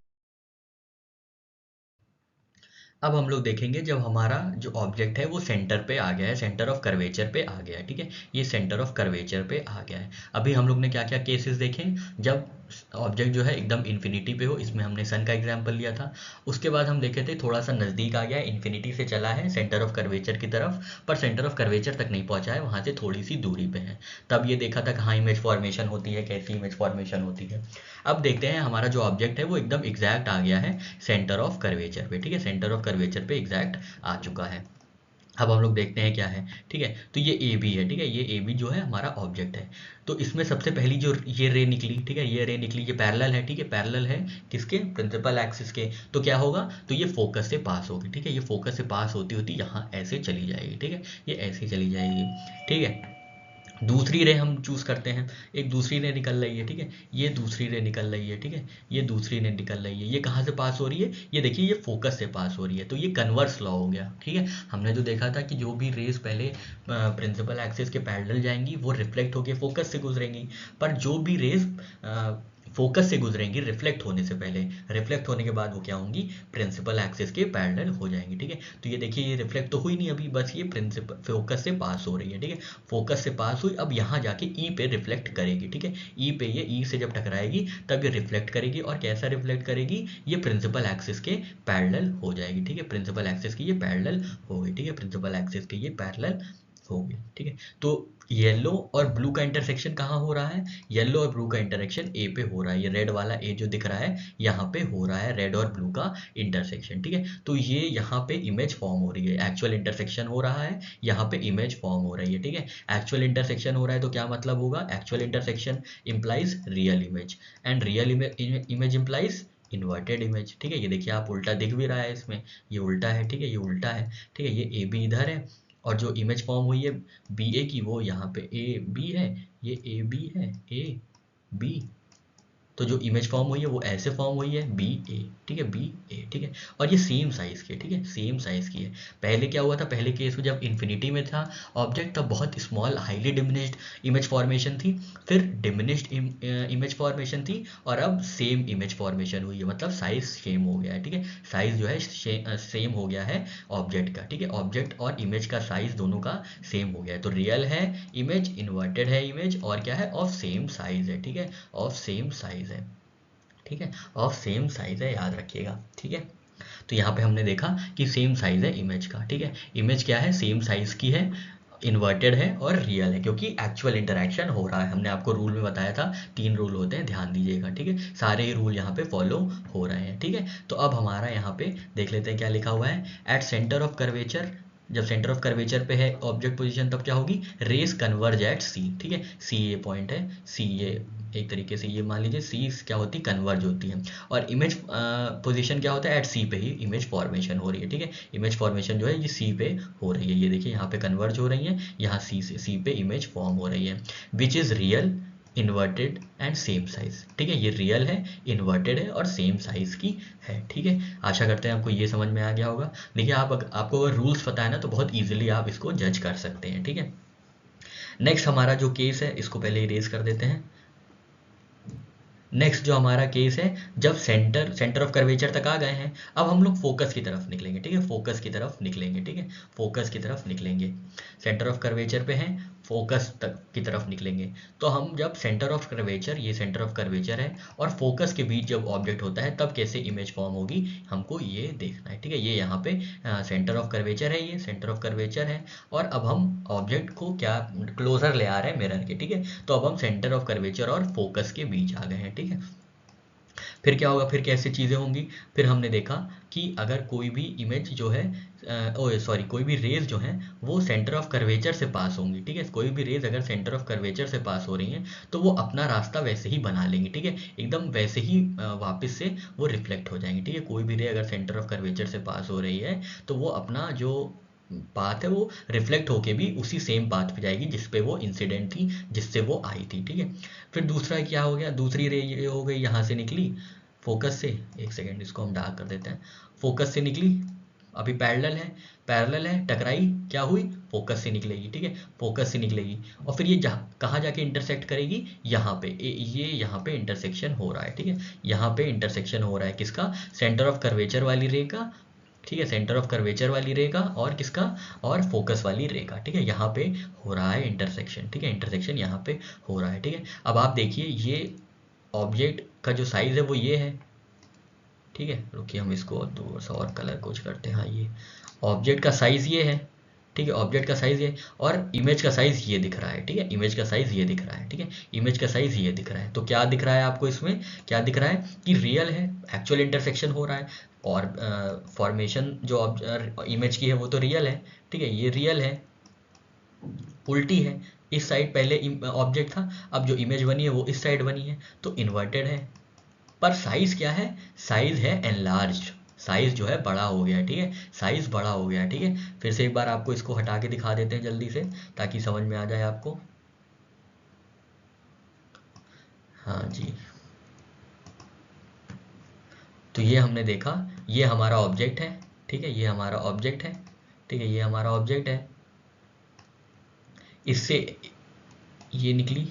अब हम लोग देखेंगे जब हमारा जो ऑब्जेक्ट है वो सेंटर पे आ गया है, सेंटर ऑफ कर्वेचर पे आ गया है, ठीक है, ये सेंटर ऑफ कर्वेचर पे आ गया है। अभी हम लोग ने क्या क्या केसेस देखे, जब ऑब्जेक्ट जो है एकदम इन्फिनिटी पे हो, इसमें हमने सन का एग्जांपल लिया था। उसके बाद हम देखे थे थोड़ा सा नज़दीक आ गया है, इन्फिनिटी से चला है सेंटर ऑफ कर्वेचर की तरफ, पर सेंटर ऑफ कर्वेचर तक नहीं पहुंचा है, वहाँ से थोड़ी सी दूरी पे है। तब ये देखा था कहाँ इमेज फॉर्मेशन होती है, कैसी इमेज फॉर्मेशन होती है। अब देखते हैं हमारा जो ऑब्जेक्ट है वो एकदम एग्जैक्ट आ गया है सेंटर ऑफ कर्वेचर पे, ठीक है, सेंटर ऑफ कर्वेचर पे एग्जैक्ट आ चुका है। अब हम लोग देखते हैं क्या है, ठीक है, तो ये ए बी है, ठीक है, ये ए बी जो है हमारा ऑब्जेक्ट है। तो इसमें सबसे पहली जो ये रे निकली, ठीक है, ये रे निकली, ये पैरेलल है, ठीक है, पैरेलल है किसके, प्रिंसिपल एक्सिस के। तो क्या होगा, तो ये फोकस से पास होगी, ठीक है, ये फोकस से पास होती होती यहाँ ऐसे चली जाएगी, ठीक है, ये ऐसे चली जाएगी, ठीक है। दूसरी रे हम चूज करते हैं, एक दूसरी रे निकल रही है, ठीक है, ये दूसरी रे निकल रही है, ठीक है, ये दूसरी रे निकल रही है, ये कहाँ से पास हो रही है, ये देखिए ये फोकस से पास हो रही है, तो ये कन्वर्स लॉ हो गया, ठीक है। हमने जो देखा था कि जो भी रेज पहले प्रिंसिपल एक्सिस के पैरेलल जाएंगी वो रिफ्लेक्ट होके फोकस से गुजरेंगी, पर जो भी रेज फोकस से गुजरेंगी रिफ्लेक्ट होने से पहले, रिफ्लेक्ट होने के बाद वो क्या होंगी, प्रिंसिपल एक्सिस के पैरेलल हो जाएंगी, ठीक है। तो ये देखिए ये रिफ्लेक्ट तो हुई नहीं अभी, बस ये प्रिंसिपल फोकस से पास हो रही है, ठीक है, फोकस से पास हुई, अब यहाँ जाके ई पे रिफ्लेक्ट करेगी, ठीक है, ई पे, ये ई से जब टकराएगी तब ये रिफ्लेक्ट करेगी, और कैसा रिफ्लेक्ट करेगी, ये प्रिंसिपल एक्सिस के पैरेलल हो जाएगी, ठीक है, प्रिंसिपल एक्सिस की ये पैरेलल होगी, ठीक है, प्रिंसिपल एक्सिस के ये पैरेलल होगी, ठीक है। तो येलो और ब्लू का इंटरसेक्शन कहाँ हो रहा है, येलो और ब्लू का इंटरसेक्शन ए पे हो रहा है, ये रेड वाला ए जो दिख रहा है यहाँ पे हो रहा है, रेड और ब्लू का इंटरसेक्शन, ठीक है। तो ये यहाँ पे इमेज फॉर्म हो रही है, एक्चुअल इंटरसेक्शन हो रहा है, यहाँ पे इमेज फॉर्म हो रही है, ठीक है। एक्चुअल इंटरसेक्शन हो रहा है तो क्या मतलब होगा, actual intersection implies real image, and real image implies inverted image, ठीक है। ये देखिए आप उल्टा दिख भी रहा है इसमें, ये उल्टा है, ठीक है, ये उल्टा है, ठीक है, ये ए बी इधर है, और जो इमेज फॉर्म हुई है बी ए की वो यहाँ पे ए बी है, ये ए बी है, ए बी, तो जो इमेज फॉर्म हुई है वो ऐसे फॉर्म हुई है बी ए, ठीक है, बी ए, ठीक है। और ये सेम साइज की है, ठीक है, सेम साइज की है। पहले क्या हुआ था, पहले केस में जब इन्फिनिटी में था ऑब्जेक्ट तब बहुत small highly diminished image formation थी, फिर डिमिनिश्ड इमेज फॉर्मेशन थी, और अब सेम इमेज फॉर्मेशन हुई है, मतलब साइज सेम हो गया है, ठीक है, साइज जो है सेम हो गया है ऑब्जेक्ट का, ठीक है, ऑब्जेक्ट और इमेज का साइज दोनों का सेम हो गया है। तो रियल है इमेज, इन्वर्टेड है इमेज, और क्या है, ऑफ सेम साइज है, ठीक है, ऑफ सेम साइज है, ठीक है, ऑफ सेम साइज है, याद रखिएगा, ठीक है। तो यहाँ पे हमने देखा कि सेम साइज है इमेज का, ठीक है, इमेज क्या है, सेम साइज की है, इन्वर्टेड है और रियल है, क्योंकि एक्चुअल इंटरेक्शन हो रहा है। हमने आपको रूल में बताया था 3 रूल होते हैं, ध्यान दीजिएगा, ठीक है, सारे ही रूल यहाँ पे फॉलो हो रहे हैं, ठीक है। तो अब हमारा यहाँ पे देख लेते हैं क्या लिखा हुआ है, एट सेंटर ऑफ कर्वेचर जब सेंटर ऑफ कर्वेचर पे है ऑब्जेक्ट पोजीशन तब क्या होगी, रेस कन्वर्ज एट सी, ठीक है, सी ये पॉइंट है, सी ये एक तरीके से ये मान लीजिए सी क्या होती है, कन्वर्ज होती है। और इमेज पोजीशन क्या होता है, एट सी पे ही इमेज फॉर्मेशन हो रही है, ठीक है, इमेज फॉर्मेशन जो है ये सी पे हो रही है, ये देखिए यहाँ पे कन्वर्ज हो रही है, यहाँ सी से सी पे इमेज फॉर्म हो रही है, which is real inverted and same size, ठीक है, ये रियल है, इन्वर्टेड है और सेम साइज की है, ठीक है। आशा करते हैं आपको ये समझ में आ गया होगा। देखिए आपको अगर रूल्स पता है ना तो बहुत इजीली आप इसको जज कर सकते हैं, ठीक है। नेक्स्ट हमारा जो केस है इसको पहले इरेज कर देते हैं। नेक्स्ट जो हमारा केस है, जब सेंटर ऑफ कर्वेचर तक आ गए हैं, अब हम लोग फोकस की तरफ निकलेंगे, ठीक है, फोकस की तरफ निकलेंगे, ठीक है, फोकस की तरफ निकलेंगे। सेंटर ऑफ कर्वेचर पे हैं, फोकस तक की तरफ निकलेंगे। तो हम जब सेंटर ऑफ कर्वेचर, ये सेंटर ऑफ कर्वेचर है और फोकस के बीच जब ऑब्जेक्ट होता है तब कैसे इमेज फॉर्म होगी हमको ये देखना है, ठीक है। ये यहाँ पे सेंटर ऑफ कर्वेचर है, ये सेंटर ऑफ कर्वेचर है और अब हम ऑब्जेक्ट को क्या क्लोजर ले आ रहे हैं मिरर के, ठीक है। तो अब हम सेंटर ऑफ कर्वेचर और फोकस के बीच आ गए हैं, ठीक है। फिर क्या होगा, फिर कैसे चीज़ें होंगी, फिर हमने देखा कि अगर कोई भी इमेज जो है कोई भी रेज जो है वो सेंटर ऑफ कर्वेचर से पास होंगी, ठीक है, कोई भी रेज अगर सेंटर ऑफ कर्वेचर से पास हो रही हैं तो वो अपना रास्ता वैसे ही बना लेंगी, ठीक है, एकदम वैसे ही वापस से वो रिफ्लेक्ट हो जाएंगी, ठीक है। कोई भी रे अगर सेंटर ऑफ कर्वेचर से पास हो रही है तो वो अपना जो पाथ है वो रिफ्लेक्ट होके भी उसी सेम पाथ पे जाएगी जिस पे वो इंसिडेंट थी, जिससे वो आई थी, ठीक है। फिर दूसरा क्या हो गया, दूसरी रे ये हो गई, यहाँ से निकली फोकस से, एक सेकेंड इसको हम डार्क कर देते हैं, फोकस से निकली, अभी पैरेलल है, टकराई, क्या हुई, फोकस से निकलेगी, ठीक है, फोकस से निकलेगी और फिर ये कहाँ जाके इंटरसेक्ट करेगी, यहाँ पे ये यहाँ पे इंटरसेक्शन हो रहा है, ठीक है, यहाँ पे इंटरसेक्शन हो रहा है किसका, सेंटर ऑफ कर्वेचर वाली रे का, ठीक है, सेंटर ऑफ कर्वेचर वाली रे का और किसका, और फोकस वाली रे का, ठीक है, यहाँ पे हो रहा है इंटरसेक्शन, ठीक है, इंटरसेक्शन यहाँ पे हो रहा है, ठीक है। अब आप देखिए ये ऑब्जेक्ट का जो साइज है वो ये है, ठीक है, रुकिए हम इसको थोड़ा सा और कलर कुछ करते हैं, हाँ ये ऑब्जेक्ट का साइज ये है, ठीक है, ऑब्जेक्ट का साइज ये और इमेज का साइज ये दिख रहा है, ठीक है, इमेज का साइज ये दिख रहा है, ठीक है, इमेज का साइज ये दिख रहा है। तो क्या दिख रहा है आपको इसमें, क्या दिख रहा है कि रियल है, एक्चुअल इंटरसेक्शन हो रहा है और फॉर्मेशन जो इमेज की है वो तो रियल है, ठीक है, ये रियल है, उल्टी है, इस साइड पहले ऑब्जेक्ट था, अब जो इमेज बनी है वो इस साइड बनी है तो इन्वर्टेड है। पर साइज क्या है, साइज है एनलार्ज्ड, साइज जो है बड़ा हो गया है, ठीक है, साइज बड़ा हो गया है, ठीक है। फिर से एक बार आपको इसको हटा के दिखा देते हैं जल्दी से ताकि समझ में आ जाए आपको। हाँ जी, तो ये हमने देखा, ये हमारा ऑब्जेक्ट है, ठीक है, ये हमारा ऑब्जेक्ट है, ठीक है, ये हमारा ऑब्जेक्ट है, इससे ये निकली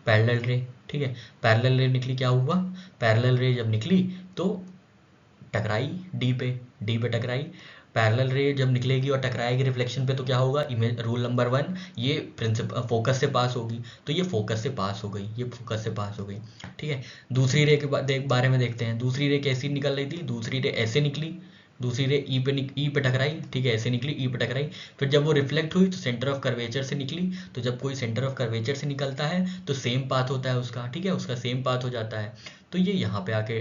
पैरेलल रे, ठीक है, पैरेलल रे निकली, क्या हुआ, पैरेलल रे जब निकली तो टकराई डी पे टकराई, पैरेलल रे जब निकलेगी और टकराएगी रिफ्लेक्शन पे तो क्या होगा, इमेज रूल नंबर 1 ये प्रिंसिपल फोकस से पास होगी, तो ये फोकस से पास हो गई, ये फोकस से पास हो गई, ठीक है। दूसरी रे के बारे में देखते हैं, दूसरी रे कैसी निकल रही थी, दूसरी रे ऐसे निकली, दूसरी रे ई पे टकराई, ठीक है, ऐसे निकली, ई पे टकराई, फिर जब वो रिफ्लेक्ट हुई तो सेंटर ऑफ कर्वेचर से निकली, तो जब कोई सेंटर ऑफ कर्वेचर से निकलता है तो सेम पाथ होता है उसका, ठीक है, उसका सेम पाथ हो जाता है, तो ये यहाँ पे आके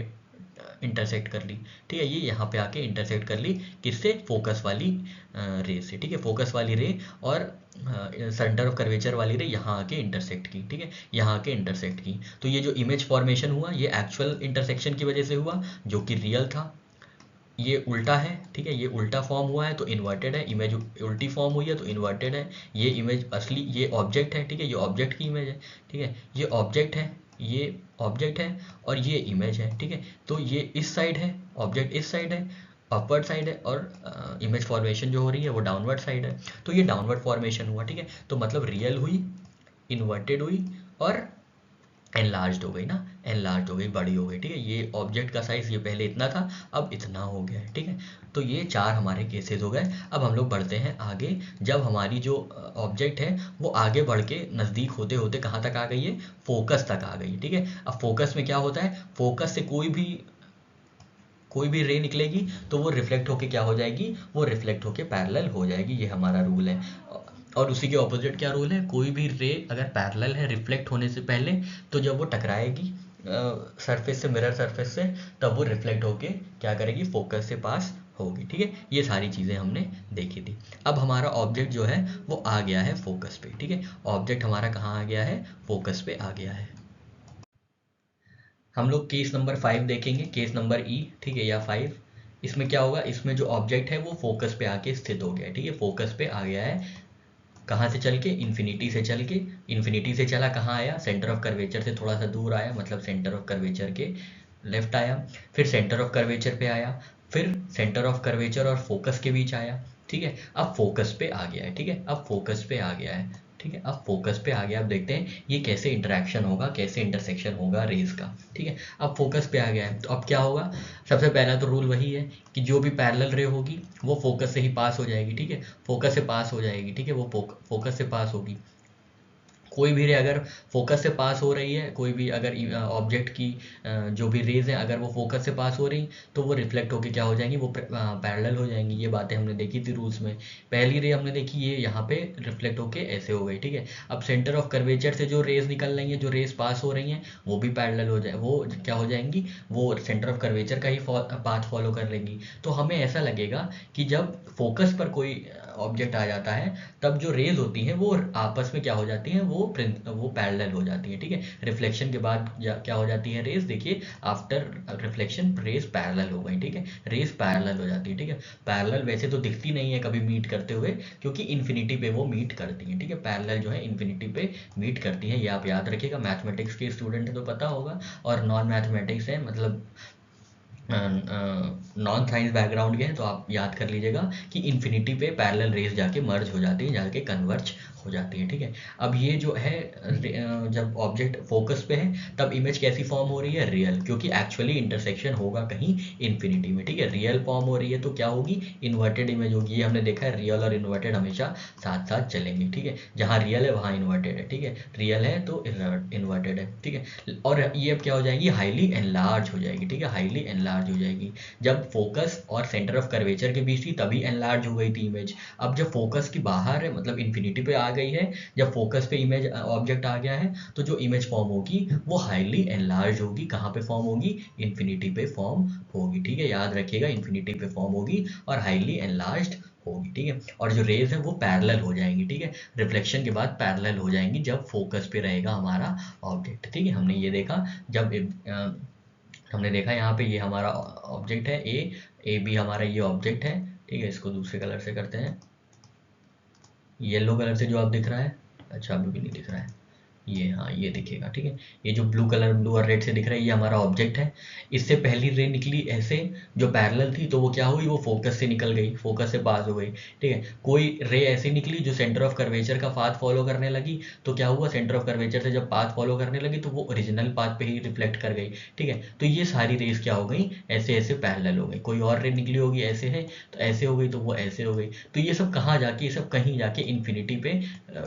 इंटरसेक्ट कर ली, ठीक है, ये यहाँ पे आके इंटरसेक्ट कर ली किससे, फोकस वाली रे से, ठीक है, फोकस वाली रे और सेंटर ऑफ कर्वेचर वाली रे यहाँ आके इंटरसेक्ट की, ठीक है, यहाँ आके इंटरसेक्ट की। तो ये जो इमेज फॉर्मेशन हुआ ये एक्चुअल इंटरसेक्शन की वजह से हुआ जो कि रियल था, ये उल्टा है, ठीक है, ये उल्टा फॉर्म हुआ है तो इन्वर्टेड है, इमेज उल्टी फॉर्म हुई है तो इन्वर्टेड है, ये इमेज असली, ये ऑब्जेक्ट है, ठीक है, ये ऑब्जेक्ट की इमेज है, ठीक है, ये ऑब्जेक्ट है, ये ऑब्जेक्ट है और ये इमेज है, ठीक है। तो ये इस साइड है, ऑब्जेक्ट इस साइड है, अपवर्ड साइड है और इमेज फॉर्मेशन जो हो रही है वो डाउनवर्ड साइड है, तो ये डाउनवर्ड फॉर्मेशन हुआ, ठीक है। तो मतलब रियल हुई, इन्वर्टेड हुई और एनलार्ज्ड हो गई ना, एनलार्ज्ड हो गई, बड़ी हो गई, ठीक है। ये ऑब्जेक्ट का साइज ये पहले इतना था अब इतना हो गया है, ठीक है। तो ये 4 हमारे केसेस हो गए। अब हम लोग बढ़ते हैं आगे, जब हमारी जो ऑब्जेक्ट है वो आगे बढ़ के नज़दीक होते होते कहाँ तक आ गई है, फोकस तक आ गई, ठीक है। अब फोकस में क्या होता है, फोकस से कोई भी रे निकलेगी तो वो रिफ्लेक्ट होके क्या हो जाएगी, वो रिफ्लेक्ट होके पैरेलल हो जाएगी, ये हमारा रूल है। और उसी के ऑपोजिट क्या रूल है, कोई भी रे अगर पैरेलल है रिफ्लेक्ट होने से पहले तो जब वो टकराएगी सरफेस से, मिरर सरफेस से, तब वो रिफ्लेक्ट होके क्या करेगी, फोकस से पास होगी, ठीक है। ये सारी चीज़ें हमने देखी थी। अब हमारा ऑब्जेक्ट जो है वो आ गया है फोकस पे, ठीक है। ऑब्जेक्ट हमारा कहाँ आ गया है, फोकस पे आ गया है। हम लोग केस नंबर 5 देखेंगे, केस नंबर ई, ठीक है, या 5। इसमें क्या होगा, इसमें जो ऑब्जेक्ट है वो फोकस पे आके स्थित हो गया है, ठीक है। फोकस पे आ गया है, कहाँ से चल के, इन्फिनिटी से चल के। इन्फिनिटी से चला कहाँ आया, सेंटर ऑफ कर्वेचर से थोड़ा सा दूर आया, मतलब सेंटर ऑफ कर्वेचर के लेफ्ट आया, फिर सेंटर ऑफ कर्वेचर पे आया, फिर सेंटर ऑफ कर्वेचर और फोकस के बीच आया, ठीक है। अब फोकस पे आ गया है, ठीक है, अब फोकस पे आ गया है, ठीक है, अब फोकस पे आ गया। अब देखते हैं ये कैसे इंटरेक्शन होगा, कैसे इंटरसेक्शन होगा रेज का, ठीक है। अब फोकस पे आ गया है, तो अब क्या होगा, सबसे पहला तो रूल वही है कि जो भी पैरेलल रे होगी वो फोकस से ही पास हो जाएगी, ठीक है, फोकस से पास हो जाएगी, ठीक है, वो फोकस से पास होगी। कोई भी रे अगर फोकस से पास हो रही है, कोई भी अगर ऑब्जेक्ट की जो भी रेज है अगर वो फोकस से पास हो रही, तो वो रिफ्लेक्ट होके क्या हो जाएंगी, वो पैरेलल हो जाएंगी। ये बातें हमने देखी थी रूल्स में। पहली रे हमने देखी, ये यहाँ पे रिफ्लेक्ट होके ऐसे हो गई, ठीक है। अब सेंटर ऑफ कर्वेचर से जो रेज निकल रही हैं, जो रेज पास हो रही हैं, वो भी पैरेलल हो जाए, वो क्या हो जाएंगी, वो सेंटर ऑफ कर्वेचर का ही पाथ फॉलो कर लेंगी। तो हमें ऐसा लगेगा कि जब फोकस पर कोई ऑब्जेक्ट आ जाता है, तब जो रेज होती हैं वो आपस में क्या हो जाती हैं, वो पैरेलल हो जाती हैं, ठीक है। रिफ्लेक्शन के बाद क्या हो जाती है रेज, देखिए आफ्टर रिफ्लेक्शन रेज पैरेलल हो गई, ठीक है, रेज पैरेलल हो जाती है, ठीक है। पैरेलल वैसे तो दिखती नहीं है कभी मीट करते हुए, क्योंकि इन्फिनिटी पे वो मीट करती हैं, ठीक है। पैरेलल जो है इन्फिनिटी पे मीट करती हैं, ये आप याद रखिएगा। मैथमेटिक्स के स्टूडेंट है तो पता होगा, और नॉन मैथमेटिक्स है, मतलब नॉन साइंस बैकग्राउंड के हैं तो आप याद कर लीजिएगा कि इन्फिनिटी पे पैरेलल रेज जाके मर्ज हो जाती है, जाके कन्वर्ज हो जाती है, ठीक है। अब ये जो है जब ऑब्जेक्ट फोकस पे है तब इमेज कैसी फॉर्म हो रही है, रियल, क्योंकि एक्चुअली इंटरसेक्शन होगा कहीं इन्फिनिटी में, ठीक है। रियल फॉर्म हो रही है तो क्या होगी, इन्वर्टेड इमेज होगी। ये हमने देखा है, रियल और इन्वर्टेड हमेशा साथ साथ चलेंगे, ठीक है। जहाँ रियल है वहाँ इन्वर्टेड है, ठीक है, रियल है तो इन्वर्टेड है, ठीक है। और ये अब क्या हो जाएगी, हाईली एनलार्ज हो जाएगी, ठीक है, हाईली एनलार्ज हो जाएगी। जब फोकस और सेंटर ऑफ कर्वेचर के बीच थी तभी एनलार्ज हो गई थी इमेज। अब जब फोकस की बाहर है, मतलब इन्फिनिटी पे आ गई है, जब फोकस पे इमेज ऑब्जेक्ट आ गया है, तो जो इमेज फॉर्म होगी वो हाईली एनलार्ज होगी। कहाँ पे फॉर्म होगी, इन्फिनिटी पे फॉर्म होगी, ठीक है, याद रखिएगा, इन्फिनिटी पे फॉर्म होगी और हाईली एनलार्ज्ड होगी, ठीक है। और जो रेज है वो पैरेलल हो जाएंगी, ठीक है, रिफ्लेक्शन के बाद पैरेलल हो जाएंगी जब फोकस पे रहेगा हमारा ऑब्जेक्ट, ठीक है। हमने ये देखा, जब हमने देखा यहाँ पे ये हमारा ऑब्जेक्ट है ए बी हमारा ये ऑब्जेक्ट है, ठीक है। इसको दूसरे कलर से करते हैं, येलो कलर से जो आप दिख रहा है, अच्छा अभी भी नहीं दिख रहा है, ये हाँ ये दिखेगा, ठीक है। ये जो ब्लू कलर, ब्लू और रेड से दिख रहा है, ये हमारा ऑब्जेक्ट है। इससे पहली रे निकली ऐसे, जो पैरेलल थी, तो वो क्या हुई, वो फोकस से निकल गई, फोकस से पास हो गई, ठीक है। कोई रे ऐसी निकली जो सेंटर ऑफ कर्वेचर का पाथ फॉलो करने लगी, तो क्या हुआ, सेंटर ऑफ कर्वेचर से जब पाथ फॉलो करने लगी तो वो ओरिजिनल पाथ पे ही रिफ्लेक्ट कर गई, ठीक है। तो ये सारी रेस क्या हो गई, ऐसे ऐसे पैरेलल हो गई। कोई और रे निकली होगी ऐसे है तो ऐसे हो गई, तो वो ऐसे हो गई। तो ये सब कहाँ जाके, ये सब कहीं जाके इन्फिनिटी पे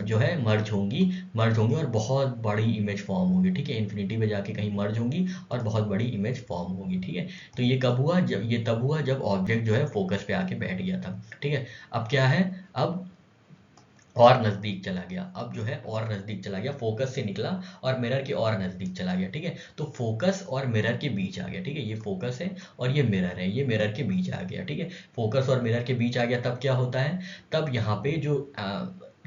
जो है मर्ज होंगी और बहुत बड़ी इमेज फॉर्म होगी, ठीक है। इन्फिनिटी पे जाके कहीं मर्ज होंगी और बहुत बड़ी इमेज फॉर्म होगी, ठीक है। तो ये कब हुआ, जब ये तब हुआ जब ऑब्जेक्ट जो है फोकस पे आके बैठ गया था, ठीक है। अब क्या है, अब और नज़दीक चला गया, अब जो है और नज़दीक चला गया, फोकस से निकला और मिरर के और नज़दीक चला गया, ठीक है। तो फोकस और मिरर के बीच आ गया, ठीक है, ये फोकस है और ये मिरर है, ये मिरर के बीच आ गया, ठीक है। फोकस और मिरर के बीच आ गया, तब क्या होता है, तब यहाँ पे जो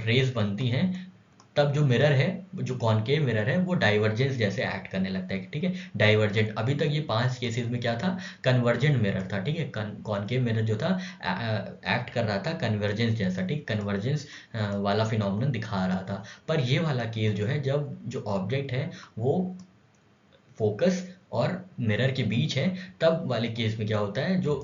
रेज बनती हैं, तब जो मिरर है, जो कॉनकेव मिरर है, वो डाइवर्जेंस जैसे एक्ट करने लगता है, ठीक है। डाइवर्जेंट, अभी तक ये 5 केसेस में क्या था, कन्वर्जेंट मिरर था, ठीक है। कॉनकेव मिरर जो था एक्ट कर रहा था कन्वर्जेंस जैसा, ठीक, कन्वर्जेंस वाला फिनोमेनन दिखा रहा था। पर ये वाला केस जो है, जब जो ऑब्जेक्ट है वो फोकस और मिरर के बीच है, तब वाले केस में क्या होता है, जो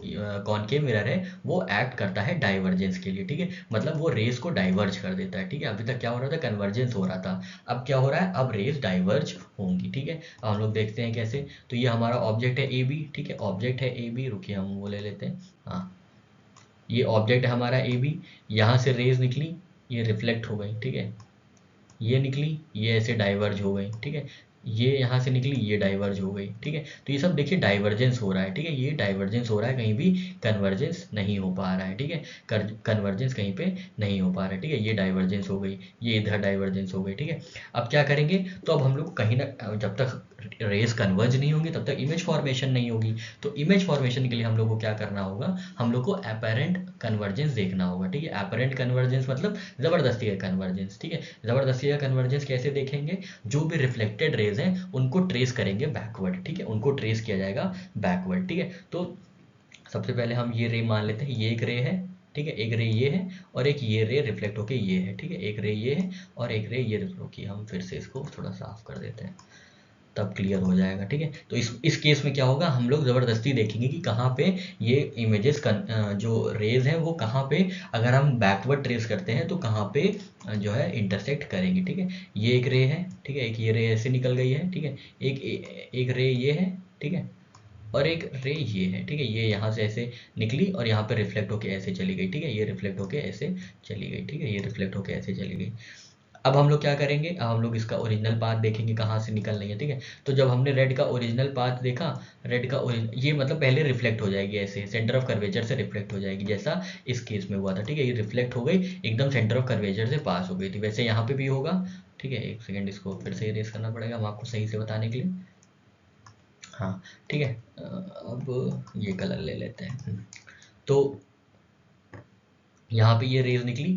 कॉनकेव मिरर है वो एक्ट करता है डाइवर्जेंस के लिए, ठीक है। मतलब वो रेस को डाइवर्ज कर देता है, ठीक है। अभी तक क्या हो रहा था, कन्वर्जेंस हो रहा था, अब क्या हो रहा है, अब रेस डाइवर्ज होंगी, ठीक है। अब हम लोग देखते हैं कैसे। तो ये हमारा ऑब्जेक्ट है ए बी, ठीक है, ऑब्जेक्ट है ए बी, रुकिए हम वो ले लेते हैं, हाँ ये ऑब्जेक्ट है हमारा ए बी। यहाँ से रेज निकली, ये रिफ्लेक्ट हो गई, ठीक है, ये निकली, ये ऐसे डाइवर्ज हो गई, ठीक है, ये यहाँ से निकली, ये डाइवर्ज हो गई, ठीक है। तो ये सब देखिए डाइवर्जेंस हो रहा है, ठीक है, ये डाइवर्जेंस हो रहा है, कहीं भी कन्वर्जेंस नहीं हो पा रहा है, ठीक है, कन्वर्जेंस कहीं पे नहीं हो पा रहा है, ठीक है। ये डाइवर्जेंस हो गई, ये इधर डाइवर्जेंस हो गई, ठीक है। अब क्या करेंगे, तो अब हम लोग कहीं ना, जब तक रेस कन्वर्ज नहीं होंगी तब तक इमेज फॉर्मेशन नहीं होगी। तो इमेज फॉर्मेशन के लिए हम लोग को क्या करना होगा, हम लोग को एपेरेंट कन्वर्जेंस देखना होगा, ठीक है। एपेरेंट कन्वर्जेंस मतलब ज़बरदस्ती का कन्वर्जेंस, ठीक है। ज़बरदस्ती का कन्वर्जेंस कैसे देखेंगे, जो भी रिफ्लेक्टेड रेज हैं उनको ट्रेस करेंगे बैकवर्ड, ठीक है, उनको ट्रेस किया जाएगा बैकवर्ड, ठीक है। तो सबसे पहले हम ये रे मान लेते हैं, ये एक रे है, ठीक है, एक रे ये है और एक ये रे रिफ्लेक्ट होके ये है, ठीक है, एक रे ये है और एक रे ये रिफ्लेक्ट होके, हम फिर से इसको थोड़ा साफ कर देते हैं तब क्लियर हो जाएगा, ठीक है। तो इस केस में क्या होगा, हम लोग ज़बरदस्ती देखेंगे कि कहाँ पे ये इमेजेस जो रेज हैं वो कहाँ पे, अगर हम बैकवर्ड ट्रेस करते हैं तो कहाँ पे जो है इंटरसेक्ट करेंगे, ठीक है। ये एक रे है, ठीक है, एक ये रे ऐसे निकल गई है, ठीक है, एक रे ये है, ठीक है, और एक रे ये है, ठीक है, ये यहाँ से ऐसे निकली और यहाँ पे रिफ्लेक्ट होके ऐसे चली गई, ठीक है, ये रिफ्लेक्ट होके ऐसे चली गई, ठीक है, ये रिफ्लेक्ट होके ऐसे चली गई। अब हम लोग क्या करेंगे, अब हम लोग इसका ओरिजिनल पाथ देखेंगे कहाँ से निकल रही है, ठीक है। तो जब हमने रेड का ओरिजिनल पाथ देखा, रेड का ये मतलब पहले रिफ्लेक्ट हो जाएगी ऐसे, सेंटर ऑफ कर्वेचर से रिफ्लेक्ट हो जाएगी, जैसा इस केस में हुआ था, ठीक है, ये रिफ्लेक्ट हो गई एकदम सेंटर ऑफ कर्वेचर से पास हो गई थी, वैसे यहाँ पे भी होगा, ठीक है। एक सेकेंड, इसको फिर से इरेज करना पड़ेगा हम आपको सही से बताने के लिए, हाँ, ठीक है। अब ये कलर ले लेते हैं। तो यहाँ पे ये रेज निकली,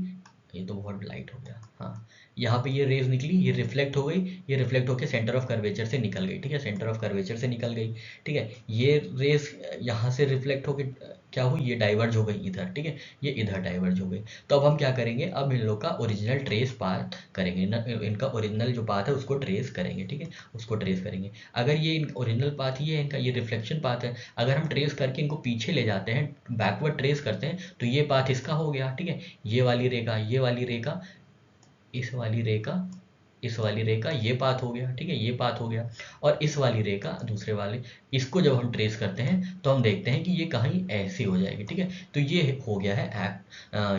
ये तो बहुत लाइट हो गया, हाँ, यहाँ पे ये रेज निकली, ये रिफ्लेक्ट हो गई, ये रिफ्लेक्ट होकर सेंटर ऑफ कर्वेचर से निकल गई, ठीक है, सेंटर ऑफ कर्वेचर से निकल गई, ठीक है। ये रेज यहाँ से रिफ्लेक्ट होकर क्या हुई, ये डाइवर्ज हो गई इधर, ठीक है, ये इधर डाइवर्ज हो गई। तो अब हम क्या करेंगे, अब इन लोग का ओरिजिनल ट्रेस पाथ करेंगे ना, इनका ओरिजिनल जो पाथ है उसको ट्रेस करेंगे, ठीक है, उसको ट्रेस करेंगे। अगर ये ओरिजिनल पाथ ही है इनका, ये रिफ्लेक्शन पाथ है, अगर हम ट्रेस करके इनको पीछे ले जाते हैं, बैकवर्ड ट्रेस करते हैं, तो ये पाथ इसका हो गया, ठीक है, ये वाली रेखा, ये वाली रेखा, इस वाली रेखा, इस वाली रेखा, ये पाथ हो गया, ठीक है, ये पाथ हो गया। और इस वाली रेखा दूसरे वाले, इसको जब हम ट्रेस करते हैं तो हम देखते हैं कि ये कहीं ऐसे हो जाएगी, ठीक है। तो ये हो गया है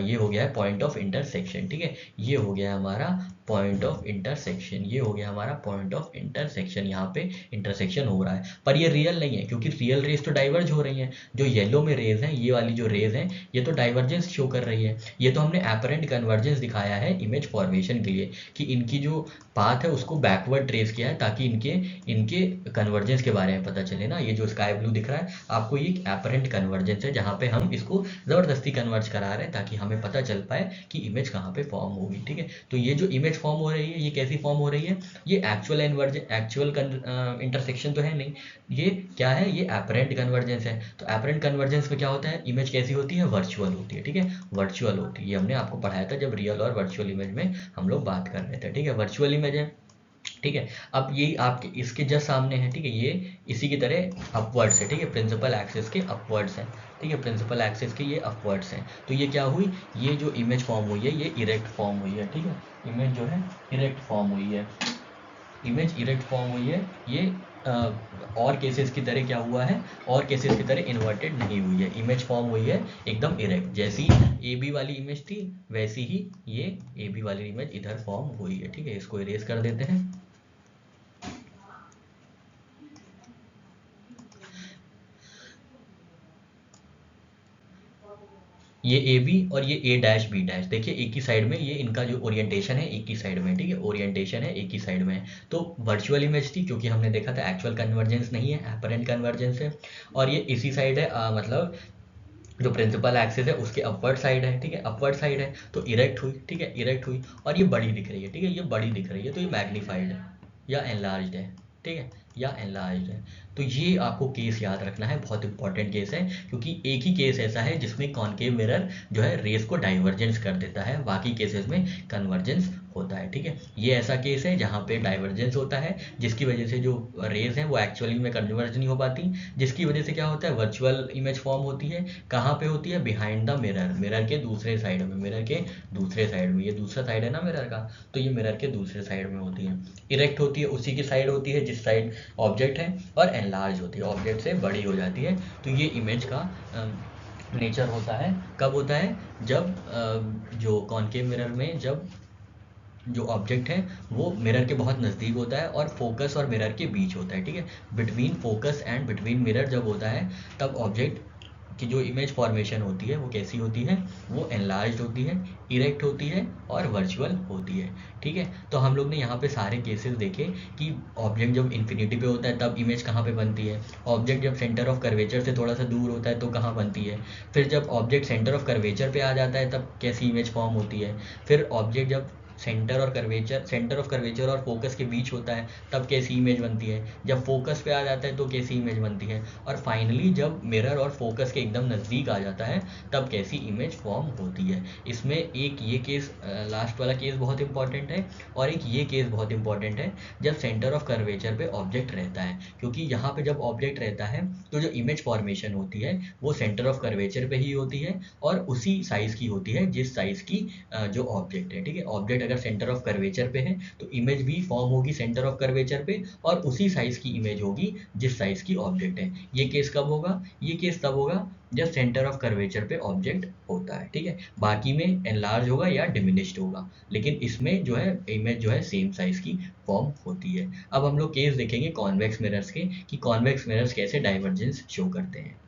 ये हो गया है पॉइंट ऑफ इंटरसेक्शन, ठीक है, ये हो गया हमारा पॉइंट ऑफ इंटरसेक्शन, ये हो गया हमारा पॉइंट ऑफ इंटरसेक्शन, यहाँ पे इंटरसेक्शन हो रहा है। पर ये रियल नहीं है क्योंकि रियल रेज तो डाइवर्ज हो रही हैं, जो येलो में रेज हैं, ये वाली जो रेज हैं ये तो डाइवर्जेंस शो कर रही है। ये तो हमने एपरेंट कन्वर्जेंस दिखाया है इमेज फॉर्मेशन के लिए कि इनकी जो पाथ है उसको बैकवर्ड ट्रेस किया है ताकि इनके कन्वर्जेंस के बारे में पता चले ना। ये जो स्काई ब्लू दिख रहा है आपको, ये एपरेंट कन्वर्जेंस है जहाँ पे हम इसको ज़बरदस्ती कन्वर्ज करा रहे हैं ताकि हमें पता चल पाए कि इमेज कहाँ पे फॉर्म होगी, ठीक है। तो ये जो इमेज फॉर्म हो रही है ये कैसी फॉर्म हो रही है, ये एक्चुअल इंटरसेक्शन तो है नहीं, ये क्या है, ये एपरेंट कन्वर्जेंस है। तो एपरेंट कन्वर्जेंस में क्या होता है, इमेज कैसी होती है, वर्चुअल होती है, ठीक है, वर्चुअल होती है। ये हमने आपको पढ़ाया था जब रियल और वर्चुअल इमेज में हम लोग बात कर रहे थे, ठीक है, वर्चुअल इमेज है, ठीक है। अब ये आपके इसके जस्ट सामने है, ठीक है, ये इसी की तरह अपवर्ड्स है, ठीक है, प्रिंसिपल एक्सिस के अपवर्ड्स हैं, ठीक है, प्रिंसिपल एक्सिस के ये अपवर्ड्स हैं। तो ये क्या हुई, ये जो इमेज फॉर्म हुई है ये इरेक्ट फॉर्म हुई है, ठीक है, इमेज जो है इरेक्ट फॉर्म हुई है, इमेज इरेक्ट फॉर्म हुई है। ये और केसेस की तरह क्या हुआ है, और केसेस की तरह इन्वर्टेड नहीं हुई है, इमेज फॉर्म हुई है एकदम इरेक्ट, जैसी ए बी वाली इमेज थी वैसी ही ये ए बी वाली इमेज इधर फॉर्म हुई है, ठीक है। इसको इरेज कर देते हैं। ये ए बी और ये ए डैश बी डैश, देखिए एक ही साइड में, ये इनका जो ओरिएंटेशन है एक ही साइड में, ठीक है, ओरिएंटेशन है एक ही साइड में। तो वर्चुअल इमेज थी क्योंकि हमने देखा था एक्चुअल कन्वर्जेंस नहीं है, एपरेंट कन्वर्जेंस है। और ये इसी साइड है, मतलब जो प्रिंसिपल एक्सिस है उसके अपवर्ड साइड है, ठीक है, अपवर्ड साइड है, तो इरेक्ट हुई, ठीक है, इरेक्ट हुई। और ये बड़ी दिख रही है, ठीक है, ये बड़ी दिख रही है, तो ये मैग्नीफाइड है या एनलार्ज्ड है, ठीक है, या एनलार्ज्ड है। तो ये आपको केस याद रखना है, बहुत इंपॉर्टेंट केस है क्योंकि एक ही केस ऐसा है जिसमें कॉनकेव मिरर जो है रेस को डाइवर्जेंस कर देता है, बाकी केसेस में कन्वर्जेंस होता है, ठीक है। ये ऐसा केस है जहाँ पे डाइवर्जेंस होता है जिसकी वजह से जो रेज हैं वो एक्चुअली में कन्वर्ज नहीं हो पाती, जिसकी वजह से क्या होता है, वर्चुअल इमेज फॉर्म होती है। कहाँ पे होती है, बिहाइंड द मिरर, मिरर के दूसरे साइड में, मिरर के दूसरे साइड में, ये दूसरा साइड है ना मिरर का, तो ये मिरर के दूसरे साइड में होती है। इरेक्ट होती है उसी की साइड होती है जिस साइड ऑब्जेक्ट है, और एनलार्ज होती है, ऑब्जेक्ट से बड़ी हो जाती है। तो ये इमेज का नेचर होता है, कब होता है, जब जो कॉनकेव मिरर में जब जो ऑब्जेक्ट है वो मिरर के बहुत नज़दीक होता है और फोकस और मिरर के बीच होता है, ठीक है, between focus and between mirror जब होता है तब ऑब्जेक्ट कि जो इमेज फॉर्मेशन होती है वो कैसी होती है, वो एनलार्ज्ड होती है, इरेक्ट होती है और वर्चुअल होती है। ठीक है, तो हम लोग ने यहाँ पे सारे केसेस देखे कि ऑब्जेक्ट जब इन्फिनिटी पे होता है तब इमेज कहाँ पे बनती है, ऑब्जेक्ट जब सेंटर ऑफ कर्वेचर से थोड़ा सा दूर होता है तो कहाँ बनती है, फिर जब ऑब्जेक्ट सेंटर ऑफ कर्वेचर पे आ जाता है तब कैसी इमेज फॉर्म होती है, फिर ऑब्जेक्ट जब सेंटर ऑफ कर्वेचर और फोकस के बीच होता है तब कैसी इमेज बनती है, जब फोकस पे आ जाता है तो कैसी इमेज बनती है, और फाइनली जब मिरर और फोकस के एकदम नज़दीक आ जाता है तब कैसी इमेज फॉर्म होती है। इसमें एक ये केस, लास्ट वाला केस बहुत इंपॉर्टेंट है, और एक ये केस बहुत इंपॉर्टेंट है जब सेंटर ऑफ कर्वेचर पे ऑब्जेक्ट रहता है, क्योंकि यहाँ पे जब ऑब्जेक्ट रहता है तो जो इमेज फॉर्मेशन होती है वो सेंटर ऑफ कर्वेचर पे ही होती है और उसी साइज़ की होती है जिस साइज़ की जो ऑब्जेक्ट है। ठीक है, ऑब्जेक्ट अगर सेंटर ऑफ कर्वेचर पे है तो इमेज भी फॉर्म होगी सेंटर ऑफ कर्वेचर पे और उसी साइज़ की इमेज होगी जिस साइज़ की ऑब्जेक्ट है। ये केस कब होगा, ये केस तब होगा जब सेंटर ऑफ कर्वेचर पे ऑब्जेक्ट होता है। ठीक है, बाकी में एनलार्ज होगा या डिमिनिश्ड होगा, लेकिन इसमें जो है इमेज जो है सेम साइज़ की फॉर्म होती है। अब हम लोग केस देखेंगे कॉन्वेक्स मिरर्स के कि कॉन्वेक्स मिरर्स कैसे डाइवर्जेंस शो करते हैं।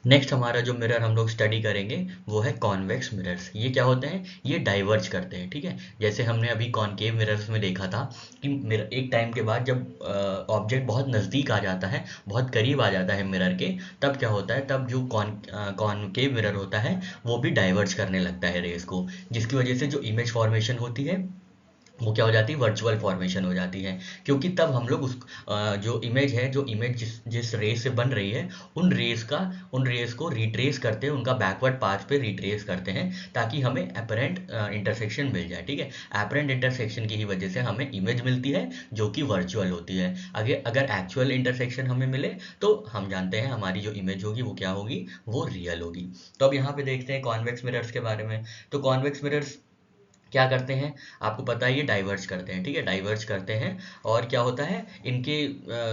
नेक्स्ट हमारा जो मिरर हम लोग स्टडी करेंगे वो है कॉन्वेक्स मिरर्स। ये क्या होते हैं, ये डाइवर्ज करते हैं। ठीक है, जैसे हमने अभी कॉनकेव मिरर्स में देखा था कि मिरर एक टाइम के बाद जब ऑब्जेक्ट बहुत नज़दीक आ जाता है, बहुत करीब आ जाता है मिरर के, तब क्या होता है, तब जो कॉनकेव मिरर होता है वो भी डाइवर्ज करने लगता है रेस को, जिसकी वजह से जो इमेज फॉर्मेशन होती है वो क्या हो जाती है, वर्चुअल फॉर्मेशन हो जाती है। क्योंकि तब हम लोग जो इमेज है, जो इमेज जिस जिस रेस से बन रही है उन रेस को रिट्रेस करते हैं, उनका बैकवर्ड पाथ पे रिट्रेस करते हैं ताकि हमें अपरेंट इंटरसेक्शन मिल जाए। ठीक है, अपरेंट इंटरसेक्शन की ही वजह से हमें इमेज मिलती है जो कि वर्चुअल होती है। अगर एक्चुअल इंटरसेक्शन हमें मिले तो हम जानते हैं हमारी जो इमेज होगी वो क्या होगी, वो रियल होगी। तो अब यहाँ पे देखते हैं कॉन्वेक्स मिरर्स के बारे में। तो कॉन्वेक्स मिरर्स क्या करते हैं, आपको पता है, ये डाइवर्ज करते हैं। ठीक है, डाइवर्ज करते हैं और क्या होता है, इनके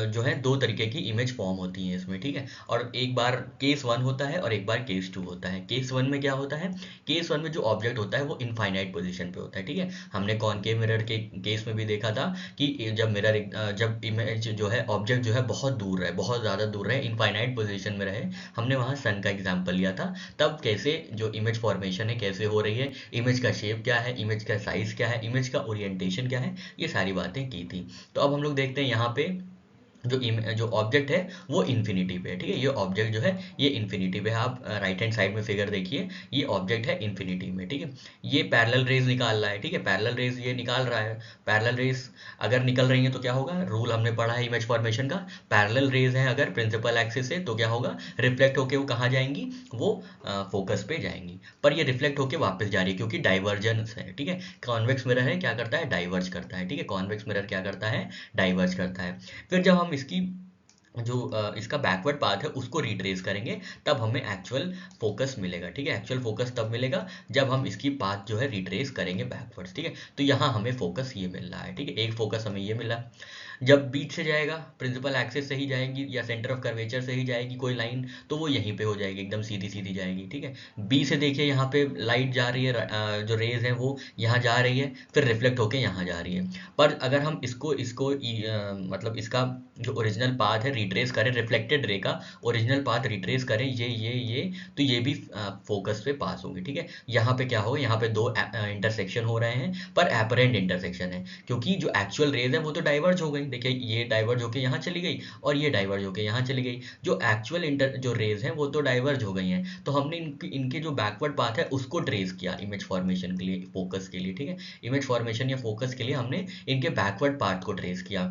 जो है दो तरीके की इमेज फॉर्म होती हैं इसमें। ठीक है, और एक बार केस 1 होता है और एक बार केस 2 होता है। केस 1 में क्या होता है, केस 1 में जो ऑब्जेक्ट होता है वो इनफाइनाइट पोजीशन पे होता है। ठीक है, हमने कॉनकेव मिरर के केस में भी देखा था कि जब इमेज जो है, ऑब्जेक्ट जो है बहुत दूर रहे, बहुत ज़्यादा दूर रहे, इनफाइनाइट पोजीशन में रहे, हमने वहाँ सन का एग्जाम्पल लिया था, तब कैसे जो इमेज फॉर्मेशन है कैसे हो रही है, इमेज का शेप क्या है, इमेज का साइज क्या है, इमेज का ओरिएंटेशन क्या है, ये सारी बातें की थी। तो अब हम लोग देखते हैं यहाँ पे जो ऑब्जेक्ट है वो इन्फिनिटी पे है। ठीक है, ये ऑब्जेक्ट जो है ये इन्फिनिटी पे है। आप राइट हैंड साइड में फिगर देखिए, ये ऑब्जेक्ट है इन्फिनिटी में। ठीक है, ये पैरेलल रेज निकाल रहा है। ठीक है, पैरेलल रेज ये निकाल रहा है। पैरेलल रेज अगर निकल रही है तो क्या होगा, रूल हमने पढ़ा है इमेज फॉर्मेशन का, पैरेलल रेज है अगर प्रिंसिपल एक्सिस से तो क्या होगा, रिफ्लेक्ट होके वो कहाँ जाएंगी, वो फोकस पे जाएंगी। पर ये रिफ्लेक्ट होके वापस जा रही है क्योंकि डाइवर्जेंस है। ठीक है, कॉन्वेक्स मिरर है क्या करता है, डाइवर्ज करता है। ठीक है, कॉन्वेक्स मिरर क्या करता है, डाइवर्ज करता है। फिर जब हम इसका बैकवर्ड पाथ है उसको रिट्रेस करेंगे तब हमें एक्चुअल फोकस मिलेगा। ठीक है, एक्चुअल फोकस तब मिलेगा जब हम इसकी पाथ जो है रिट्रेस करेंगे बैकवर्ड्स। ठीक है, तो यहाँ हमें फोकस ये मिल रहा है। ठीक है, एक फोकस हमें ये मिला। जब बीच से जाएगा, प्रिंसिपल एक्सिस से ही जाएगी या सेंटर ऑफ कर्वेचर से ही जाएगी कोई लाइन, तो वो यहीं पे हो जाएगी, एकदम सीधी सीधी जाएगी। ठीक है, बी से देखिए यहाँ पे लाइट जा रही है, जो रेज है वो यहाँ जा रही है, फिर रिफ्लेक्ट होके यहाँ जा रही है। पर अगर हम मतलब इसका जो ओरिजिनल पाथ है रिट्रेस करें, रिफ्लेक्टेड रे का ओरिजिनल पाथ रिट्रेस करें, ये तो ये भी फोकस पे पास होंगे। ठीक है, यहाँ पे क्या होगा, यहाँ पे दो इंटरसेक्शन हो रहे हैं पर एपरेंट इंटरसेक्शन है, क्योंकि जो एक्चुअल रेज है वो तो डाइवर्ज हो गई। देखिए, ये डाइवर्ज होके यहाँ चली गई और ये डाइवर्ज होके यहाँ चली गई। जो एक्चुअल जो रेज हैं वो तो डाइवर्ज हो गई हैं, तो हमने इनके जो बैकवर्ड पाथ है उसको ट्रेस किया इमेज फॉर्मेशन के लिए, फोकस के लिए। ठीक है, इमेज फॉर्मेशन या फोकस के लिए हमने इनके बैकवर्ड पाथ को ट्रेस किया,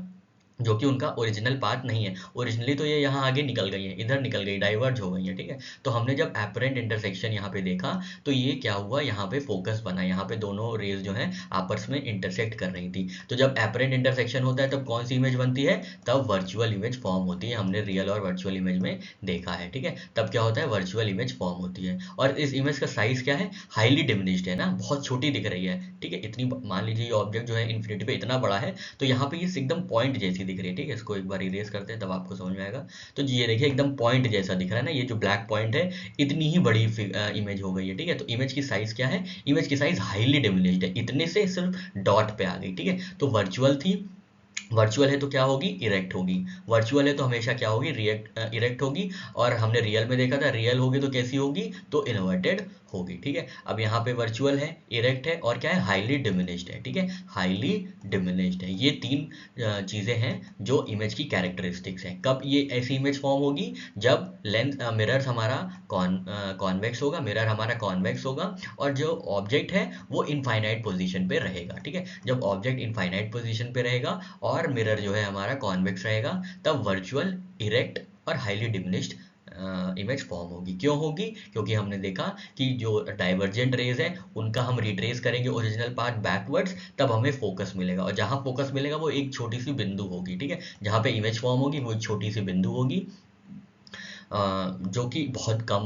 जो कि उनका ओरिजिनल पाथ नहीं है। ओरिजिनली तो ये यहाँ आगे निकल गई है, इधर निकल गई, डाइवर्ज हो गई है। ठीक है, तो हमने जब एपरेंट इंटरसेक्शन यहाँ पे देखा तो ये क्या हुआ, यहाँ पे फोकस बना, यहाँ पे दोनों रेज जो है आपस में इंटरसेक्ट कर रही थी। तो जब एपरेंट इंटरसेक्शन होता है तब कौन सी इमेज बनती है, तब वर्चुअल इमेज फॉर्म होती है। हमने रियल और वर्चुअल इमेज में देखा है। ठीक है, तब क्या होता है, वर्चुअल इमेज फॉर्म होती है। और इस इमेज का साइज क्या है, हाईली डिमिनिश्ड है ना, बहुत छोटी दिख रही है। ठीक है, इतनी, मान लीजिए ये ऑब्जेक्ट जो है इन्फिनिटी पे इतना बड़ा है तो यहाँ पे ये एकदम पॉइंट जैसी दिख रही है। ठीक है, इसको एक बार इरेज करते हैं तब आपको समझ में आएगा। तो ये देखिए एकदम पॉइंट जैसा दिख रहा है ना, ये जो ब्लैक पॉइंट है, इतनी ही बड़ी इमेज हो गई है। ठीक है, तो इमेज की साइज क्या है, इमेज की साइज हाईली डिमिनिश्ड है, इतने से सिर्फ डॉट पे आ गई। ठीक है, तो वर्चुअल थी वर्चुअल है तो क्या होगी, इरेक्ट होगी। वर्चुअल है तो हमेशा क्या होगी, इरेक्ट होगी। और हमने रियल में देखा था, रियल होगी तो कैसी होगी, तो इन्वर्टेड होगी। ठीक है, अब यहाँ पे वर्चुअल है, इरेक्ट है और क्या है, हाईली डिमिनिश्ड है। ठीक है, हाईली डिमिनिश्ड है। ये तीन चीज़ें हैं जो इमेज की कैरेक्टरिस्टिक्स हैं। कब ये ऐसी इमेज फॉर्म होगी, जब लेंस मिरर हमारा कॉन्वेक्स होगा, मिरर हमारा कॉन्वेक्स होगा और जो ऑब्जेक्ट है वो इनफाइनाइट पोजीशन पे रहेगा। ठीक है, जब ऑब्जेक्ट इनफाइनाइट पोजीशन पे रहेगा और मिरर जो है हमारा कॉन्वेक्स रहेगा, तब वर्चुअल, इरेक्ट और हाईली डिमिनिश्ड इमेज फॉर्म होगी। क्यों होगी, क्योंकि हमने देखा कि जो डाइवर्जेंट रेज है उनका हम रिट्रेस करेंगे ओरिजिनल पाथ बैकवर्ड्स, तब हमें फोकस मिलेगा। और जहाँ फोकस मिलेगा वो एक छोटी सी बिंदु होगी। ठीक है, जहाँ पे इमेज फॉर्म होगी वो एक छोटी सी बिंदु होगी, जो कि बहुत कम,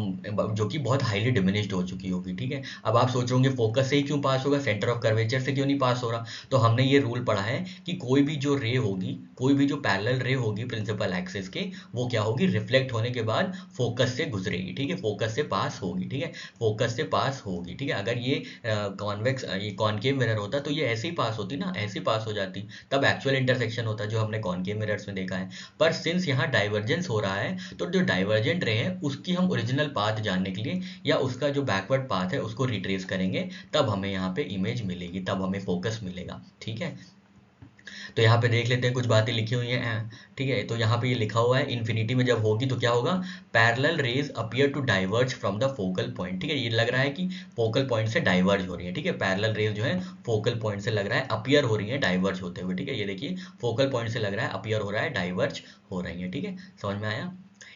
जो कि बहुत हाईली डिमिनिश्ड हो चुकी होगी। ठीक है, अब आप सोचोगे फोकस से ही क्यों पास होगा, सेंटर ऑफ कर्वेचर से क्यों नहीं पास हो रहा। तो हमने ये रूल पढ़ा है कि कोई भी जो रे होगी, कोई भी जो पैरेलल रे होगी प्रिंसिपल एक्सिस के, वो क्या होगी, रिफ्लेक्ट होने के बाद फोकस से गुजरेगी। ठीक है, फोकस से पास होगी। ठीक है, फोकस से पास होगी। ठीक है, अगर ये कॉन्वेक्स, ये कॉनकेव मिरर होता तो ये ऐसे ही पास होती ना, ऐसे ही पास हो जाती, तब एक्चुअल इंटरसेक्शन होता जो हमने कॉनकेव मिरर्स में देखा है। पर सिंस यहाँ डाइवर्जेंस हो रहा है, तो जो डाइवर्जेंट रे है उसकी हम ओरिजिनल पाथ जानने के लिए या उसका जो बैकवर्ड पाथ है उसको रिट्रेस करेंगे, तब हमें यहाँ पे इमेज मिलेगी, तब हमें फोकस मिलेगा। ठीक है, तो यहाँ पे देख लेते हैं, कुछ बातें लिखी हुई हैं। ठीक है, तो यहाँ पे ये लिखा हुआ है, इन्फिनिटी में जब होगी तो क्या होगा, parallel rays appear to diverge from the focal point. ठीक है, ये लग रहा है कि फोकल पॉइंट से डाइवर्ज हो रही है। ठीक है, पैरेलल रेज जो है फोकल पॉइंट से लग रहा है अपीयर हो रही है, डाइवर्ज होते हुए। ठीक है, ये देखिए फोकल पॉइंट से लग रहा है अपीयर हो रहा है, डाइवर्ज हो रही है। ठीक है, समझ में आया।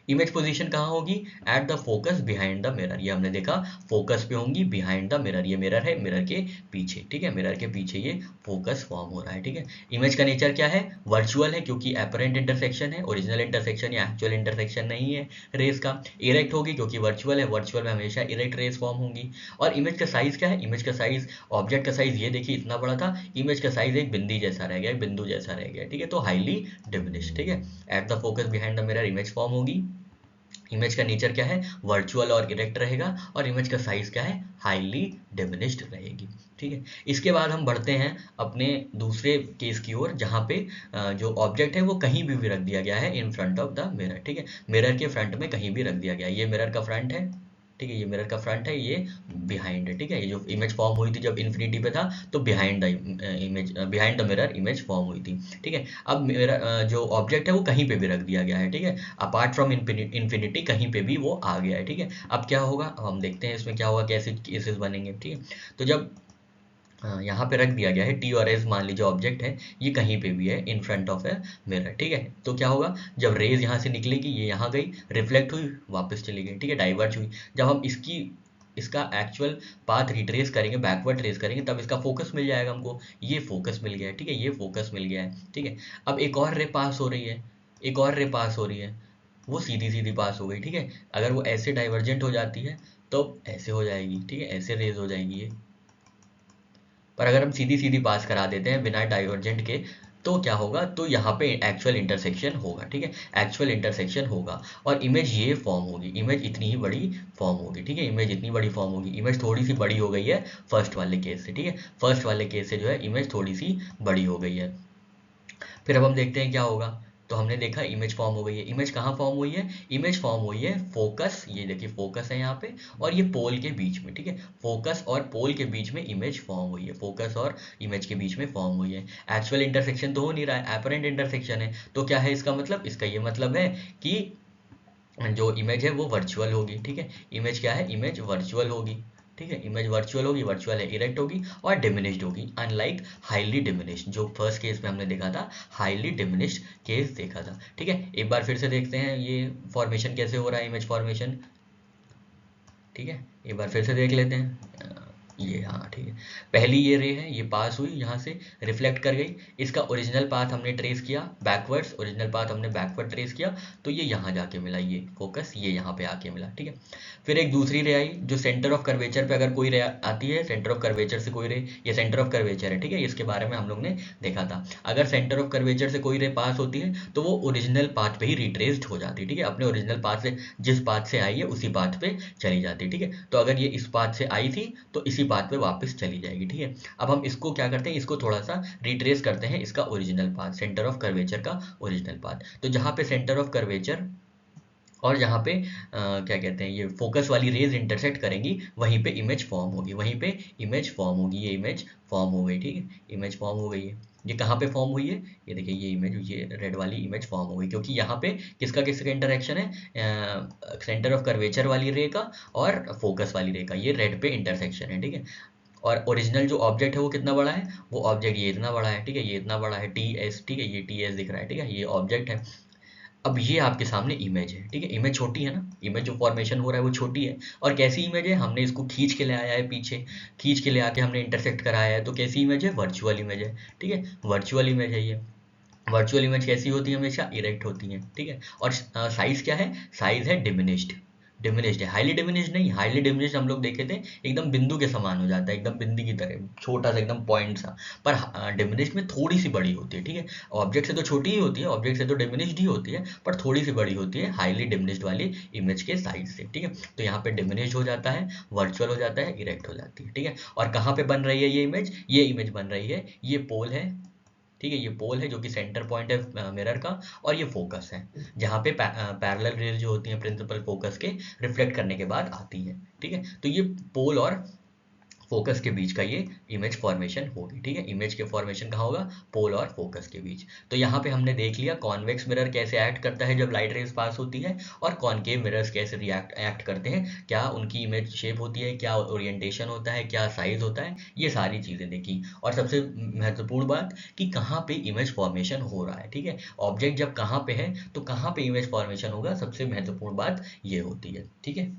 इमेज पोजीशन कहाँ होगी, at the focus behind the mirror. ये हमने देखा, फोकस पे होंगी बिहाइंड द मिरर। ये मिरर है, मिरर के पीछे। ठीक है, मिरर के पीछे ये फोकस फॉर्म हो रहा है। ठीक है, इमेज का नेचर क्या है, वर्चुअल है क्योंकि एपरेंट इंटरसेक्शन है, ओरिजिनल इंटरसेक्शन या एक्चुअल इंटरसेक्शन नहीं है रेस का। इरेक्ट होगी क्योंकि वर्चुअल है, वर्चुअल में हमेशा इरेक्ट रेस फॉर्म होंगी। और इमेज का साइज क्या है, इमेज का साइज, ऑब्जेक्ट का साइज ये देखिए इतना बड़ा था, इमेज का साइज एक बिंदी जैसा रह गया, एक बिंदु जैसा रह गया। ठीक है, तो हाईली डिमिनिश्ड। ठीक है, at the focus behind the mirror image form होगी। इमेज का नेचर क्या है, वर्चुअल और इरेक्ट रहेगा। और इमेज का साइज क्या है, हाईली डिमिनिश्ड रहेगी। ठीक है, इसके बाद हम बढ़ते हैं अपने दूसरे केस की ओर, जहाँ पे जो ऑब्जेक्ट है वो कहीं भी रख दिया गया है in front of the mirror. ठीक है, मिरर के फ्रंट में कहीं भी रख दिया गया है। ये मिरर का फ्रंट है। ठीक है, ये मिरर का फ्रंट है, ये बिहाइंड है। ठीक है, ये जो इमेज फॉर्म हुई थी जब इन्फिनिटी पे था, तो behind the image, behind the mirror image form हुई थी। ठीक है, अब मिरर जो ऑब्जेक्ट है वो कहीं पे भी रख दिया गया है। ठीक है, अपार्ट फ्रॉम इन्फिनिटी कहीं पे भी वो आ गया है। ठीक है, अब क्या होगा, अब हम देखते हैं इसमें क्या होगा, कैसे केसेस बनेंगे। ठीक है, तो जब यहाँ पे रख दिया गया है टी और एस, मान लीजिए ऑब्जेक्ट है ये कहीं पे भी है in front of a mirror. ठीक है, तो क्या होगा, जब रेज यहाँ से निकलेगी, ये यहाँ गई, रिफ्लेक्ट हुई, वापस चली गई। ठीक है, डाइवर्ज हुई। जब हम इसका एक्चुअल पाथ रिट्रेस करेंगे, बैकवर्ड ट्रेस करेंगे, तब इसका फोकस मिल जाएगा हमको। ये फोकस मिल गया है। ठीक है, ये फोकस मिल गया है। ठीक है, अब एक और रे पास हो रही है, एक और रे पास हो रही है, वो सीधी सीधी पास हो गई। ठीक है, अगर वो ऐसे डाइवर्जेंट हो जाती है तो ऐसे हो जाएगी। ठीक है, ऐसे रेज हो जाएगी ये। पर अगर हम सीधी सीधी पास करा देते हैं बिना डाइवर्जेंट के, तो क्या होगा, तो यहाँ पे एक्चुअल इंटरसेक्शन होगा। ठीक है, एक्चुअल इंटरसेक्शन होगा और इमेज ये फॉर्म होगी, इमेज इतनी ही बड़ी फॉर्म होगी। ठीक है, इमेज इतनी बड़ी फॉर्म होगी। इमेज थोड़ी सी बड़ी हो गई है फर्स्ट वाले केस से। ठीक है, फर्स्ट वाले केस से जो है इमेज थोड़ी सी बड़ी हो गई है। फिर अब हम देखते हैं क्या होगा। तो हमने देखा इमेज फॉर्म हो गई है। इमेज कहाँ फॉर्म हुई है, इमेज फॉर्म हुई है फोकस, ये देखिए फोकस है यहाँ पे, और ये पोल के बीच में। ठीक है, फोकस और पोल के बीच में इमेज फॉर्म हुई है, फोकस और इमेज के बीच में फॉर्म हुई है। एक्चुअल इंटरसेक्शन तो हो नहीं रहा है, एपरेंट इंटरसेक्शन है। तो क्या है इसका मतलब, इसका ये मतलब है कि जो इमेज है वो वर्चुअल होगी। ठीक है, इमेज क्या है, इमेज वर्चुअल होगी। ठीक है, इमेज वर्चुअल होगी, वर्चुअल है, इरेक्ट होगी और डिमिनिश्ड होगी, अनलाइक हाईली डिमिनिश्ड, जो फर्स्ट केस में हमने देखा था, हाईली डिमिनिश्ड केस देखा था। ठीक है, एक बार फिर से देखते हैं ये फॉर्मेशन कैसे हो रहा है, इमेज फॉर्मेशन। ठीक है, एक बार फिर से देख लेते हैं ये, हाँ ठीक है, पहली ये रे है, ये पास हुई यहाँ से, रिफ्लेक्ट कर गई, इसका ओरिजिनल पाथ हमने ट्रेस किया बैकवर्ड्स, ओरिजिनल पाथ हमने बैकवर्ड ट्रेस किया, तो ये यहाँ जाके मिला, ये फोकस ये यहाँ पे आके मिला। ठीक है, फिर एक दूसरी रे आई जो सेंटर ऑफ कर्वेचर पे अगर कोई रे आती है, सेंटर ऑफ कर्वेचर से कोई रे, ये सेंटर ऑफ कर्वेचर है। ठीक है, इसके बारे में हम लोग ने देखा था, अगर सेंटर ऑफ कर्वेचर से कोई रे पास होती है तो वो ओरिजिनल पाथ पे ही रिट्रेस्ड हो जाती है। ठीक है, अपने ओरिजिनल पाथ से, जिस पाथ से आई है उसी पाथ पे चली जाती है। ठीक है, तो अगर ये इस पाथ से आई थी तो इसी पाथ पे वापस चली जाएगी। ठीक है, अब हम इसको क्या करते हैं, इसको थोड़ा सा रिट्रेस करते हैं, इसका original path, centre of curvature का ओरिजिनल पाथ। तो जहाँ पे सेंटर ऑफ कर्वेचर और जहाँ पे क्या कहते हैं ये फोकस वाली रेज इंटरसेक्ट करेंगी, वहीं पे इमेज फॉर्म होगी, वहीं पे इमेज फॉर्म होगी, ये इमेज फॉर्म हो गई। ठीक है, इमेज फॉर्म हो गई है। ये कहाँ पे फॉर्म हुई है, ये देखिए ये इमेज, ये रेड वाली इमेज फॉर्म हो गई, क्योंकि यहाँ पे किसका किसका इंटरेक्शन है, सेंटर ऑफ कर्वेचर वाली रे का और फोकस वाली रे का, ये रेड पे इंटरसेक्शन है। ठीक है, और ओरिजिनल जो ऑब्जेक्ट है वो कितना बड़ा है, वो ऑब्जेक्ट ये इतना बड़ा है। ठीक है, ये इतना बड़ा है, टी एस, ठीक है, ये टी एस दिख रहा है। ठीक है, ये ऑब्जेक्ट है। अब ये आपके सामने इमेज है। ठीक है, इमेज छोटी है ना, इमेज जो फॉर्मेशन हो रहा है वो छोटी है। और कैसी इमेज है, हमने इसको खींच के ले आया है, पीछे खींच के ले आके हमने इंटरसेक्ट कराया है, तो कैसी इमेज है, वर्चुअल इमेज है। ठीक है, वर्चुअल इमेज है ये। वर्चुअल इमेज कैसी होती है, हमेशा इरेक्ट होती है। ठीक है, और साइज क्या है, साइज है डिमिनिश्ड, डिमिनिश्ड है, हाईली डिमिनिश्ड नहीं। हाईली डिमिनिश्ड हम लोग देखे थे एकदम बिंदु के समान हो जाता है, एकदम बिंदी की तरह छोटा सा एकदम पॉइंट सा, पर डिमिनिश्ड में थोड़ी सी बड़ी होती है। ठीक है, ऑब्जेक्ट से तो छोटी ही होती है, ऑब्जेक्ट से तो डिमिनिश्ड ही होती है, पर थोड़ी सी बड़ी होती है हाईली डिमिनिश्ड वाली इमेज के साइज से। ठीक है, तो यहाँ पे डिमिनिश्ड हो जाता है, वर्चुअल हो जाता है, इरेक्ट हो जाती है। ठीक है, और कहाँ पे बन रही है ये इमेज बन रही है, ये पोल है। ठीक है, ये पोल है जो कि सेंटर पॉइंट है मिरर का, और ये फोकस है जहाँ पे पैरेलल रेज जो होती हैं प्रिंसिपल फोकस के रिफ्लेक्ट करने के बाद आती हैं। ठीक है, तो ये पोल और फोकस के बीच का ये इमेज फॉर्मेशन होगी। ठीक है, इमेज के फॉर्मेशन कहाँ होगा, पोल और फोकस के बीच। तो यहाँ पे हमने देख लिया कॉन्वेक्स मिरर कैसे एक्ट करता है जब लाइट रेज पास होती है, और कॉनकेव मिरर्स कैसे एक्ट करते हैं, क्या उनकी इमेज शेप होती है, क्या ओरिएंटेशन होता है, क्या साइज होता है, ये सारी चीज़ें देखी। और सबसे महत्वपूर्ण बात कि कहाँ पे इमेज फॉर्मेशन हो रहा है। ठीक है, ऑब्जेक्ट जब कहाँ पे है तो कहाँ पे इमेज फॉर्मेशन होगा, सबसे महत्वपूर्ण बात ये होती है। ठीक है,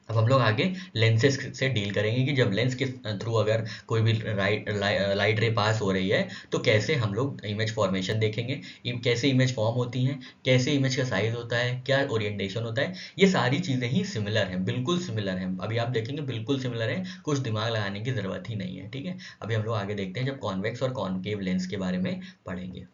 अब हम लोग आगे लेंसेज से डील करेंगे कि जब लेंस के थ्रू अगर कोई भी लाइट रे पास हो रही है तो कैसे हम लोग इमेज फॉर्मेशन देखेंगे, कैसे इमेज फॉर्म होती हैं, कैसे इमेज का साइज होता है, क्या ओरिएंटेशन होता है। ये सारी चीज़ें ही सिमिलर हैं, बिल्कुल सिमिलर हैं। अभी आप देखेंगे बिल्कुल सिमिलर है, कुछ दिमाग लगाने की ज़रूरत ही नहीं है। ठीक है, अभी हम लोग आगे देखते हैं जब कॉन्वेक्स और कॉनकेव लेंस के बारे में पढ़ेंगे।